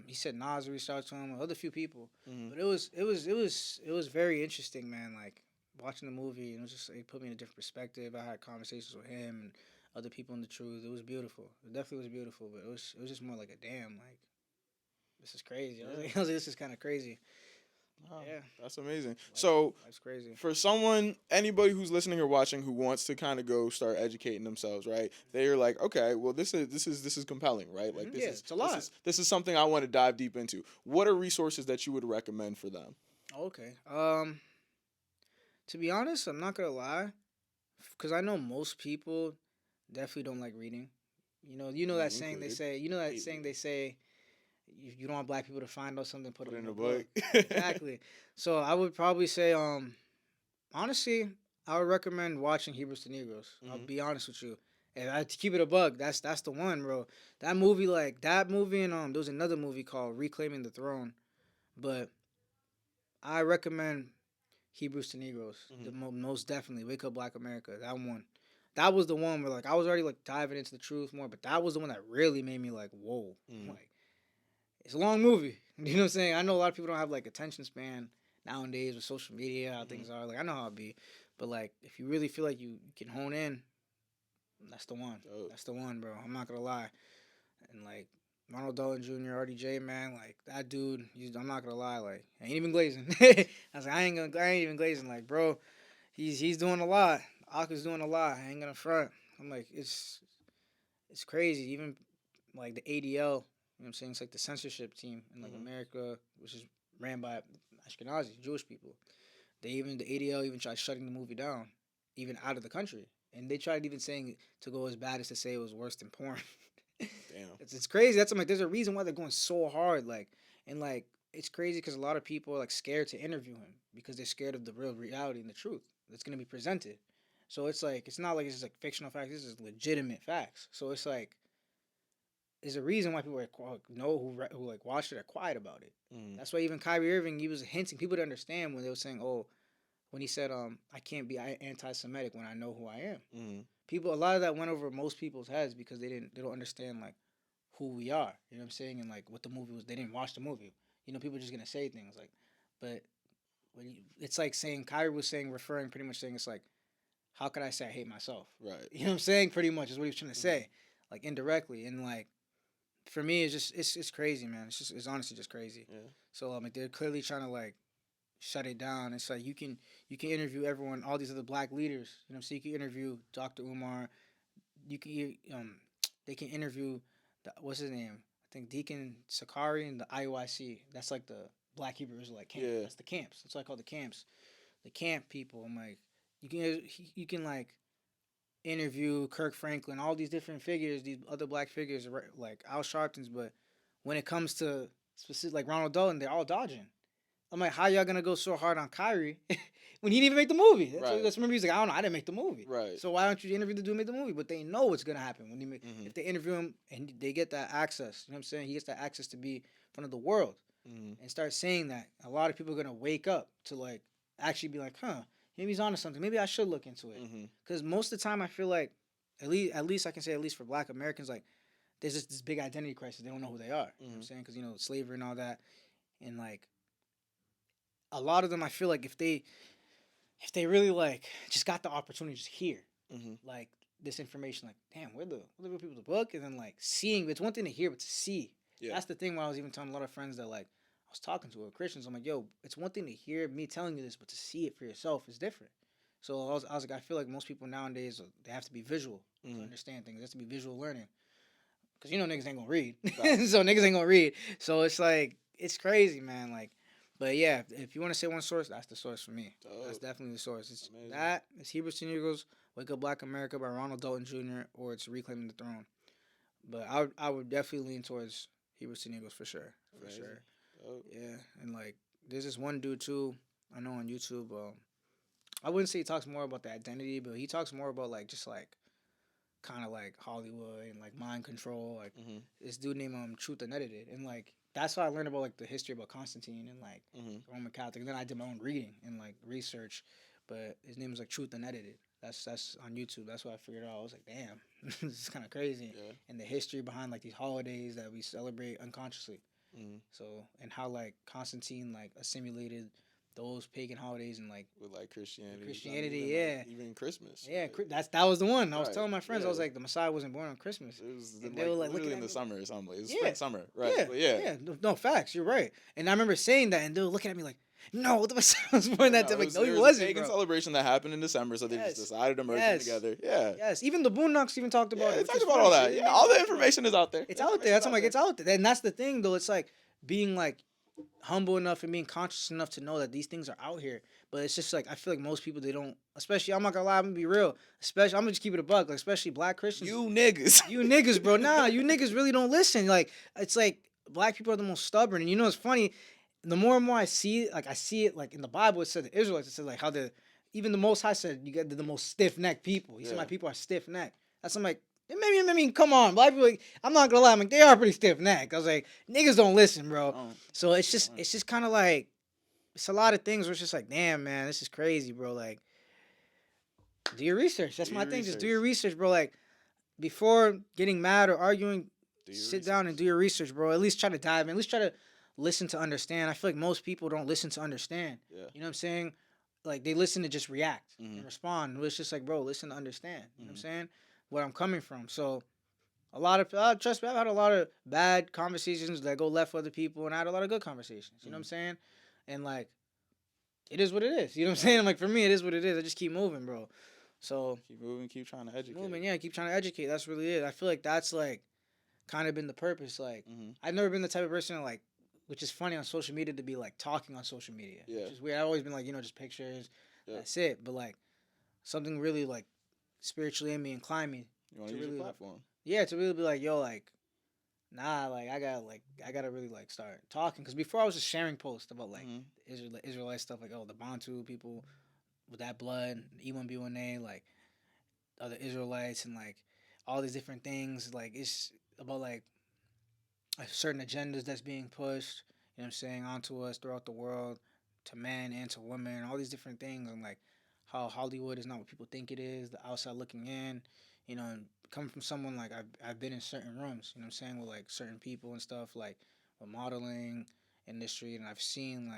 He said Nas reached out to him, other few people. Mhm. But it was very interesting, man. Like watching the movie, and it was just it put me in a different perspective. I had conversations with him and other people in the truth. It was beautiful. It definitely was beautiful, but it was just more like a damn, like this is crazy. Yeah. I was like, this is kind of crazy. Oh, Yeah, that's amazing. life, So, life's crazy. for someone, anybody who's listening or watching who wants to kind of go start educating themselves, right? They're like, okay, well, this is compelling, right? Like Yeah, it's a lot. this is something I want to dive deep into. What are resources that you would recommend for them? Okay. To be honest, I'm not gonna lie, because I know most people definitely don't like reading. You know Me that saying they included. say. You know that Hate saying reading. they say. If you don't want black people to find out something, put Put it it in in a a book. book. Exactly. So I would probably say, honestly, I would recommend watching Hebrews to Negroes. I'll Mhm. be honest with you. And to keep it a bug, that's the one, bro. That movie, and there was another movie called Reclaiming the Throne. But I recommend Hebrews to Negroes. Mhm. Most definitely. Wake Up Black America. That one. That was the one where like I was already like diving into the truth more, but that was the one that really made me like, whoa. Mhm. Like it's a long movie. You know what I'm saying? I know a lot of people don't have like attention span nowadays with social media, how Mhm. things are. Like I know how it be. But like if you really feel like you can hone in, that's the one. Dope. That's the one, bro. I'm not gonna lie. And like Ronald Dolan Jr., RDJ, man, like that dude, I'm not gonna lie, like I ain't even glazing. I was like, I ain't even glazing, like, bro, he's doing a lot. Aka's doing a lot. I ain't gonna front. I'm like, it's crazy. Even like the ADL, what I'm saying? It's like the censorship team in like Mhm. America, which is ran by Ashkenazi, Jewish people. The ADL even tried shutting the movie down, even out of the country. And they tried even saying to go as bad as to say it was worse than porn. Damn. It's crazy. I'm like, there's a reason why they're going so hard. Like, and like, it's crazy because a lot of people are like scared to interview him because they're scared of the real reality and the truth that's gonna be presented. So it's like it's not like it's just like fictional facts. This is legitimate facts. So it's like there's a reason why people know who like watched it are quiet about it. Mhm. That's why even Kyrie Irving, he was hinting people to understand when they were saying, "Oh, when he said, I can't be anti-Semitic when I know who I am." Mhm. A lot of that went over most people's heads because they don't understand like who we are. You know what I'm saying? And like what the movie was, they didn't watch the movie. People are just gonna say things like, but it's like saying Kyrie was saying, referring pretty much saying it's like, how could I say I hate myself? Right. You know what I'm saying? Pretty much is what he was trying to Mhm. say, like indirectly. And like for me, it's just it's crazy, man. It's honestly just crazy. Yeah. So like they're clearly trying to like shut it down. It's like you can interview everyone, all these other black leaders. So you can interview Dr. Umar. You can they can interview what's his name? I think Deacon Sakari and the IOIC. That's like Black Hebrew Israelite camp. Yeah. That's the camps. That's what I call the camps. The camp people. I'm like, you can like interview Kirk Franklin, all these different figures, these other black figures like Al Sharpton's, but when it comes to specific like Ronald Dalton, they're all dodging. I'm like, how y'all gonna go so hard on Kyrie when he didn't even make the movie? That's remember he's like, I don't know, I didn't make the movie. Right. So why don't you interview the dude who made the movie? But they know what's gonna happen when if they interview him and they get that access. You know what I'm saying? He gets that access to be in front of the world and start saying that. A lot of people are gonna wake up to like actually be like, huh, maybe he's onto something. Maybe I should look into it. Because most of the time I feel like at least I can say at least for Black Americans, like there's just this big identity crisis. They don't know who they are. You know what I'm saying? Because slavery and all that, and like a lot of them, I feel like if they really like just got the opportunity to just hear like this information, like damn, where the real people the book, and then like seeing, it's one thing to hear, but to see. Yeah. That's the thing. When I was even telling a lot of friends that like I was talking to Christians, I'm like, yo, it's one thing to hear me telling you this, but to see it for yourself is different. So I was like, I feel like most people nowadays they have to be visual to understand things. It has to be visual learning, because niggas ain't gonna read. Right. So niggas ain't gonna read. So it's like it's crazy, man. Like. But yeah, if you want to say one source, that's the source for me. Dope. That's definitely the source. It's amazing. That, it's Hebrews to Negroes, Wake Up Black America by Ronald Dalton Jr., or it's Reclaiming the Throne. But I would definitely lean towards Hebrews to Negroes for sure. For amazing. Sure. Dope. Yeah, and like there's this one dude too, I know on YouTube. I wouldn't say he talks more about the identity, but he talks more about like just like kind of like Hollywood and like mind control. Like this dude named Truth Unedited, and like that's how I learned about like the history about Constantine and like Roman Catholic. And then I did my own reading and like research, but his name was like Truth Unedited. That's on YouTube. That's what I figured out. I was like, damn, this is kind of crazy. Yeah. And the history behind like these holidays that we celebrate unconsciously. So, and how like Constantine like assimilated those pagan holidays and like with like Christianity, yeah, like, even Christmas. Yeah, right? That was the one. I was telling my friends, I was like, the Messiah wasn't born on Christmas. It was they were like literally in the summer or something. It was spring summer, right? Yeah, but yeah. No, facts. You're right. And I remember saying that, and they were looking at me like, no, the Messiah was born that time. Like, no, he wasn't. It was a pagan celebration that happened in December, so they just decided to merge them together. Yeah. Yes. Even the Boondocks even talked about it. They talked about all that. Yeah, all the information is out there. It's out there. That's I'm like, it's out there. And that's the thing, though. It's like being like humble enough and being conscious enough to know that these things are out here. But it's just like I feel like most people, they don't, especially, I'm not gonna lie, I'm gonna be real, especially I'm gonna just keep it a buck, like especially Black Christians. You niggas bro. Nah, you niggas really don't listen. Like it's like Black people are the most stubborn. And it's funny, the more and more I see it like in the Bible, it said the Israelites, it said like how even the Most High said you get the most stiff necked people. He said my people are stiff necked. That's I'm like, I mean, come on, Black people. Like, I'm not gonna lie, I'm like, they are pretty stiff necked. I was like, niggas don't listen, bro. So it's just kind of like, it's a lot of things where it's just like, damn, man, this is crazy, bro. Like, do your research. That's my thing. Just do your research, bro. Like, before getting mad or arguing, sit down and do your research, bro. At least try to dive in. At least try to listen to understand. I feel like most people don't listen to understand. Yeah. You know what I'm saying? Like, they listen to just react and respond. It's just like, bro, listen to understand. You know what I'm saying? Where I'm coming from. So a lot of trust me, I've had a lot of bad conversations that go left with other people, and I had a lot of good conversations. You know what I'm saying? And like, it is what it is. You know what I'm saying? Like, for me, it is what it is. I just keep moving, bro. So keep moving, keep trying to educate. Keep trying to educate. That's really it. I feel like that's like kind of been the purpose. Like, I've never been the type of person to, like, which is funny on social media, to be like talking on social media. Yeah. Which is weird. I've always been like, just pictures. Yeah. That's it. But like something really like spiritually in me inclined me. You want to use your platform? Yeah, to really be like, yo, like, nah, like I gotta really like start talking. Because before I was just sharing posts about like Israelite stuff, like the Bantu people with that blood, E1B1A, like other Israelites, and like all these different things. Like it's about like certain agendas that's being pushed. You know what I'm saying, onto us throughout the world, to men and to women, all these different things, and like how Hollywood is not what people think it is, the outside looking in, and coming from someone like I've been in certain rooms, you know what I'm saying, with like certain people and stuff, like with modeling industry, and I've seen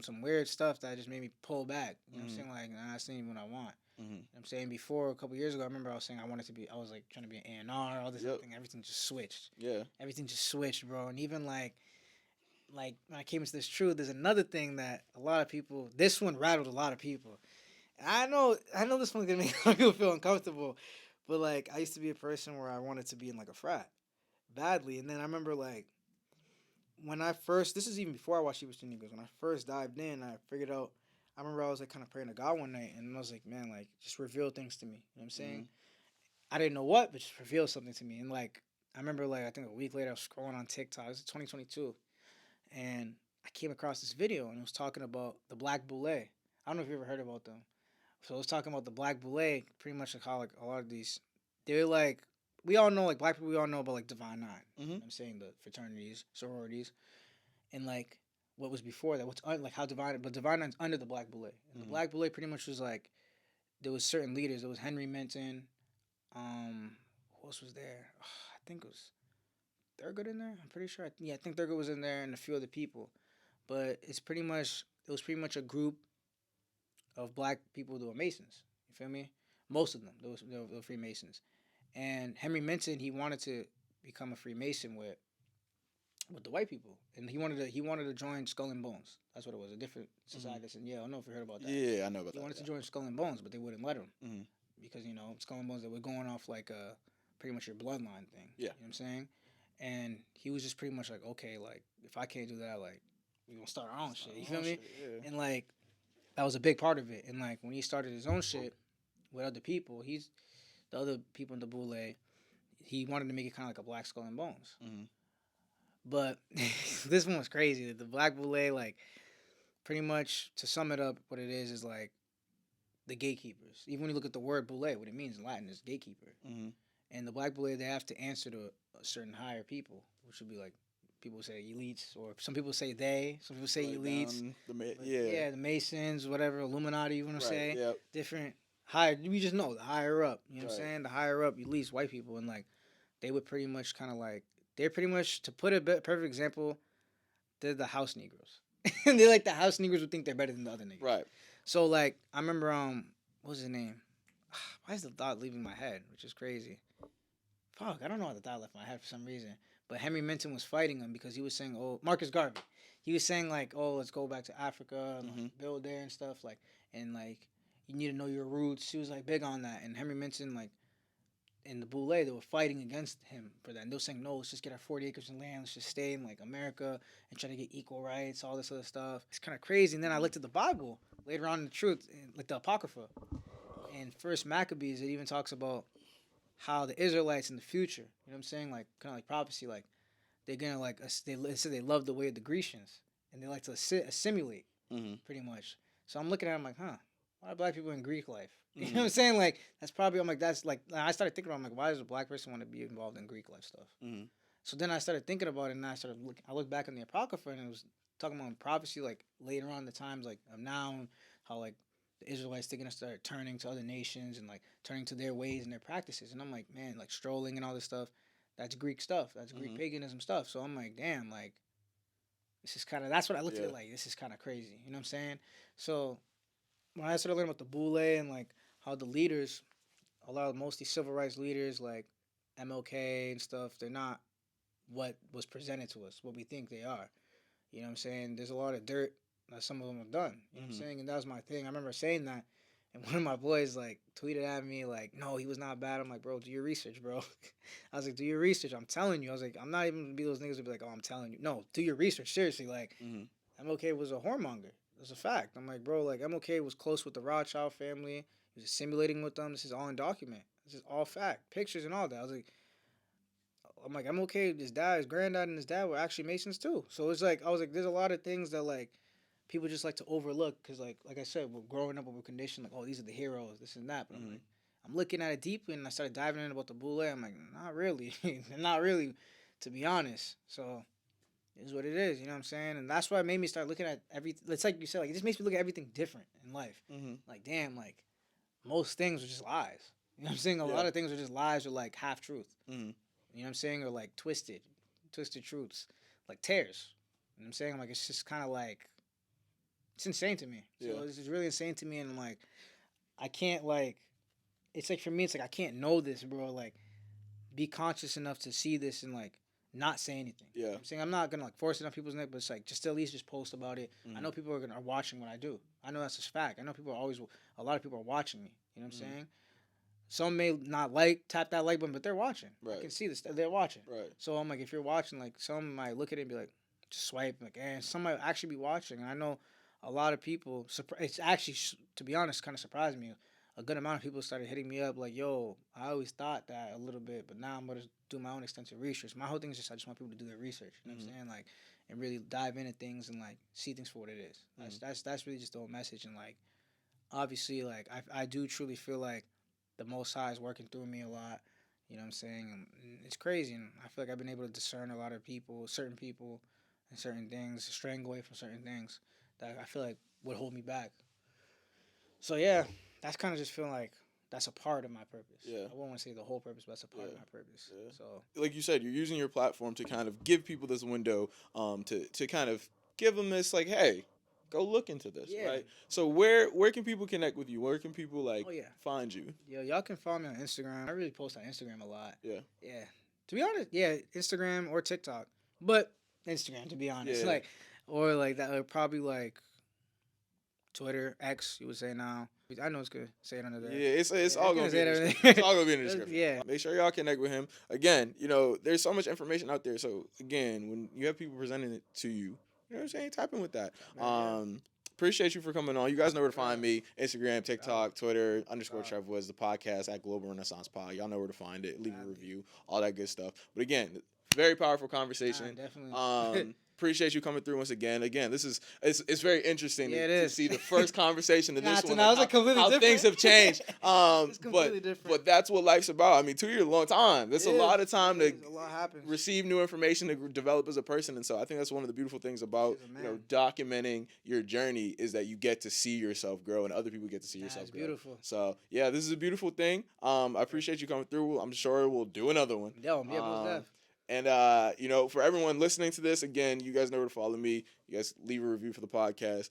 some weird stuff that just made me pull back, you know what I'm saying, like I'm not seeing what I want. You know what I'm saying, before a couple years ago, I remember I was saying I was like trying to be an A&R, all this other thing, everything just switched. Yeah. Everything just switched, bro. And even like when I came into this truth, there's another thing that a lot of people, this one rattled a lot of people. And I know this one's gonna make a lot of people feel uncomfortable, but like I used to be a person where I wanted to be in like a frat badly, and then I remember like when I first, this is even before I watched Superstar Negroes. When I first dived in, I figured out. I remember I was like kind of praying to God one night, and I was like, man, like just reveal things to me. You know what I'm saying? Mm-hmm. I didn't know what, but just reveal something to me. And like I remember, like I think a week later, I was scrolling on TikTok. It was 2022, and I came across this video, and it was talking about the Black Boule. I don't know if you ever heard about them. So I was talking about the Black Boule, pretty much like how like a lot of these, they're like we all know like black people. We all know about like Divine Nine. You know Mm-hmm. what I'm saying the fraternities, sororities, and like what was before that. Like how Divine, but Divine Nine's under the Black Boule, and the Mm-hmm. Black Boule pretty much was like there was certain leaders. There was Henry Minton. Who else was there? I think it was Thurgood in there. I'm pretty sure. Yeah, I think Thurgood was in there and a few other people. But it was pretty much a group of black people that were Masons. You feel me? Most of them, they were Freemasons. And Henry Minton, he wanted to become a Freemason with the white people, and he wanted to join Skull and Bones. That's what it was, a different society. Mm-hmm. Yeah, I don't know if you heard about that. Yeah, I know about He that. wanted to join Skull and Bones, but they wouldn't let him Mm-hmm. because Skull and Bones, they were going off like pretty much your bloodline thing. Yeah. You know what I'm saying? And he was just pretty much like, okay, like if I can't do that, like we gonna start our own shit. You feel me? Shit, yeah. And like that was a big part of it. And like when he started his own shit with other people, the other people in the Boule, he wanted to make it kind of like a Black Skull and Bones. Mm-hmm. But this one was crazy. The Black Boule, like pretty much to sum it up, what it is like the gatekeepers. Even when you look at the word Boule, what it means in Latin is gatekeeper. Mm-hmm. And the Black Boule, they have to answer to a certain higher people, which would be like people say elites, or some people say they, some people say Like elites. yeah. The Masons, whatever, Illuminati, you want to say. Yep. Different higher. We just know the higher up. You know what I'm Right. saying? The higher up, elites, white people, and like they would pretty much kind of like they're pretty much to put a perfect example. They're the house Negroes. They're like the house Negroes would think they're better than the other niggas. Right. So like I remember what was his name? Why is the thought leaving my head? Which is crazy. Fuck, I don't know how the thought left my head for some reason. But Henry Minton was fighting him because he was saying, "Oh, Marcus Garvey." He was saying like, "Oh, let's go back to Africa and like, build there and stuff like, and like you need to know your roots." He was like big on that, and Henry Minton like in the Boule, they were fighting against him for that. And they were saying, no, let's just get our 40 acres of land. Let's just stay in like America and try to get equal rights, all this other stuff. It's kind of crazy. And then I looked at the Bible later on in the truth, like the Apocrypha. In First Maccabees, it even talks about how the Israelites in the future, you know what I'm saying? Like kind of like prophecy, like they're gonna like they said they love the way of the Grecians and they like to assimilate pretty much. So I'm looking at them like, huh, why are black people in Greek life? You know what I'm saying? Like that's probably I'm like that's like I started thinking about it, I'm like why does a black person want to be involved in Greek life stuff? So then I started thinking about it and I looked back in the Apocrypha and it was talking about prophecy like later on the times like of now how like the Israelites they're gonna start turning to other nations and like turning to their ways and their practices and I'm like man like strolling and all this stuff that's Greek stuff that's Greek paganism stuff so I'm like damn like this is kind of that's what I looked at it like this is kind of crazy you know what I'm saying so when I started learning about the Boule and like how the leaders, a lot of mostly civil rights leaders like MLK and stuff, they're not what was presented to us, what we think they are. You know what I'm saying? There's a lot of dirt that some of them have done. You know what I'm saying? And that was my thing. I remember saying that, and one of my boys like tweeted at me like, "No, he was not bad." I'm like, "Bro, do your research, bro." I was like, "Do your research." I'm telling you. I was like, "I'm not even gonna be those niggas to be like, oh, I'm telling you." No, do your research seriously. Like, MLK was a whoremonger. It's a fact. I'm like, bro, like MLK was close with the Rothschild family. He was assimilating with them. This is all in document. This is all fact, pictures and all that. I'm like, MLK, his granddad, and his dad were actually Masons too. So it's like, I was like, there's a lot of things that like people just like to overlook because like I said, we're growing up and we're conditioned like, oh, these are the heroes, this and that. But I'm like, I'm looking at it deeply and I started diving in about the Boule. I'm like, not really, not really, to be honest. So it is what it is, you know what I'm saying? And that's why it made me start looking at everything. It's like you said, like it just makes me look at everything different in life. Like, damn, like most things are just lies. You know what I'm saying? A lot of things are just lies or like half truth. You know what I'm saying? Or like twisted truths, like tears. You know what I'm saying? I'm like, it's just kind of like, it's insane to me. So this is really insane to me. And I'm like, I can't like, it's like for me, it's like, I can't know this, bro. Like, be conscious enough to see this and like, not say anything. Yeah. You know what I'm saying I'm not gonna like force it on people's neck, but it's like just at least just post about it. I know people are watching what I do. I know that's just fact. I know a lot of people are watching me. You know what I'm saying? Some may not tap that like button, but they're watching. Right. I can see this. They're watching. Right. So I'm like, if you're watching, like some might look at it and be like, just swipe like, and somebody actually be watching. And I know a lot of people. It's actually, to be honest, kind of surprised me. A good amount of people started hitting me up like, "Yo, I always thought that a little bit, but now I'm gonna do my own extensive research." My whole thing is just I just want people to do their research. You know what I'm saying? Like, and really dive into things and like see things for what it is. That's really just the whole message. And like, obviously, like I do truly feel like the Most High is working through me a lot. You know what I'm saying? And it's crazy, and I feel like I've been able to discern a lot of certain people, and certain things, straying away from certain things that I feel like would hold me back. So yeah, that's kind of just feeling like that's a part of my purpose. Yeah. I won't want to say the whole purpose, but that's a part Yeah. of my purpose. Yeah. So Like you said, you're using your platform to kind of give people this window, to kind of give them this like, hey, go look into this, yeah. right? So where can people connect with you? Where can people like Oh yeah. find you? Yo, y'all can follow me on Instagram. I really post on Instagram a lot. Yeah. Yeah. To be honest, yeah, Instagram or TikTok, but Instagram to be honest, Yeah. like, or like that, or probably like Twitter, X. You would say now. I know it's good. Say it under there. Yeah, it's Yeah, all it's gonna gonna be say in it the under description. there. It's all gonna be in the description. Yeah. Make sure y'all connect with him. Again, there's so much information out there. So again, when you have people presenting it to you, you know what I'm saying? Tap in with that. Appreciate you for coming on. You guys know where to find me: Instagram, TikTok, Twitter, _Trev was the podcast at Global Renaissance Pod. Y'all know where to find it. Leave a review, all that good stuff. But again, very powerful conversation. Definitely. Appreciate you coming through once again. Again, this is it's very interesting to see the first conversation to this one, like how things have changed. It's completely different. But that's what life's about. I mean, 2 years is a long time. There's a lot of time to a lot happens. receive new information to develop as a person, and so I think that's one of the beautiful things about documenting your journey is that you get to see yourself grow, and other people get to see yourself grow. Beautiful. So yeah, this is a beautiful thing. I appreciate you coming through. I'm sure we'll do another one. Yeah, most definitely. And for everyone listening to this, again, you guys know where to follow me. You guys leave a review for the podcast.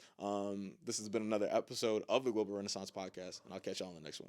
This has been another episode of the Global Renaissance Podcast, and I'll catch y'all on the next one.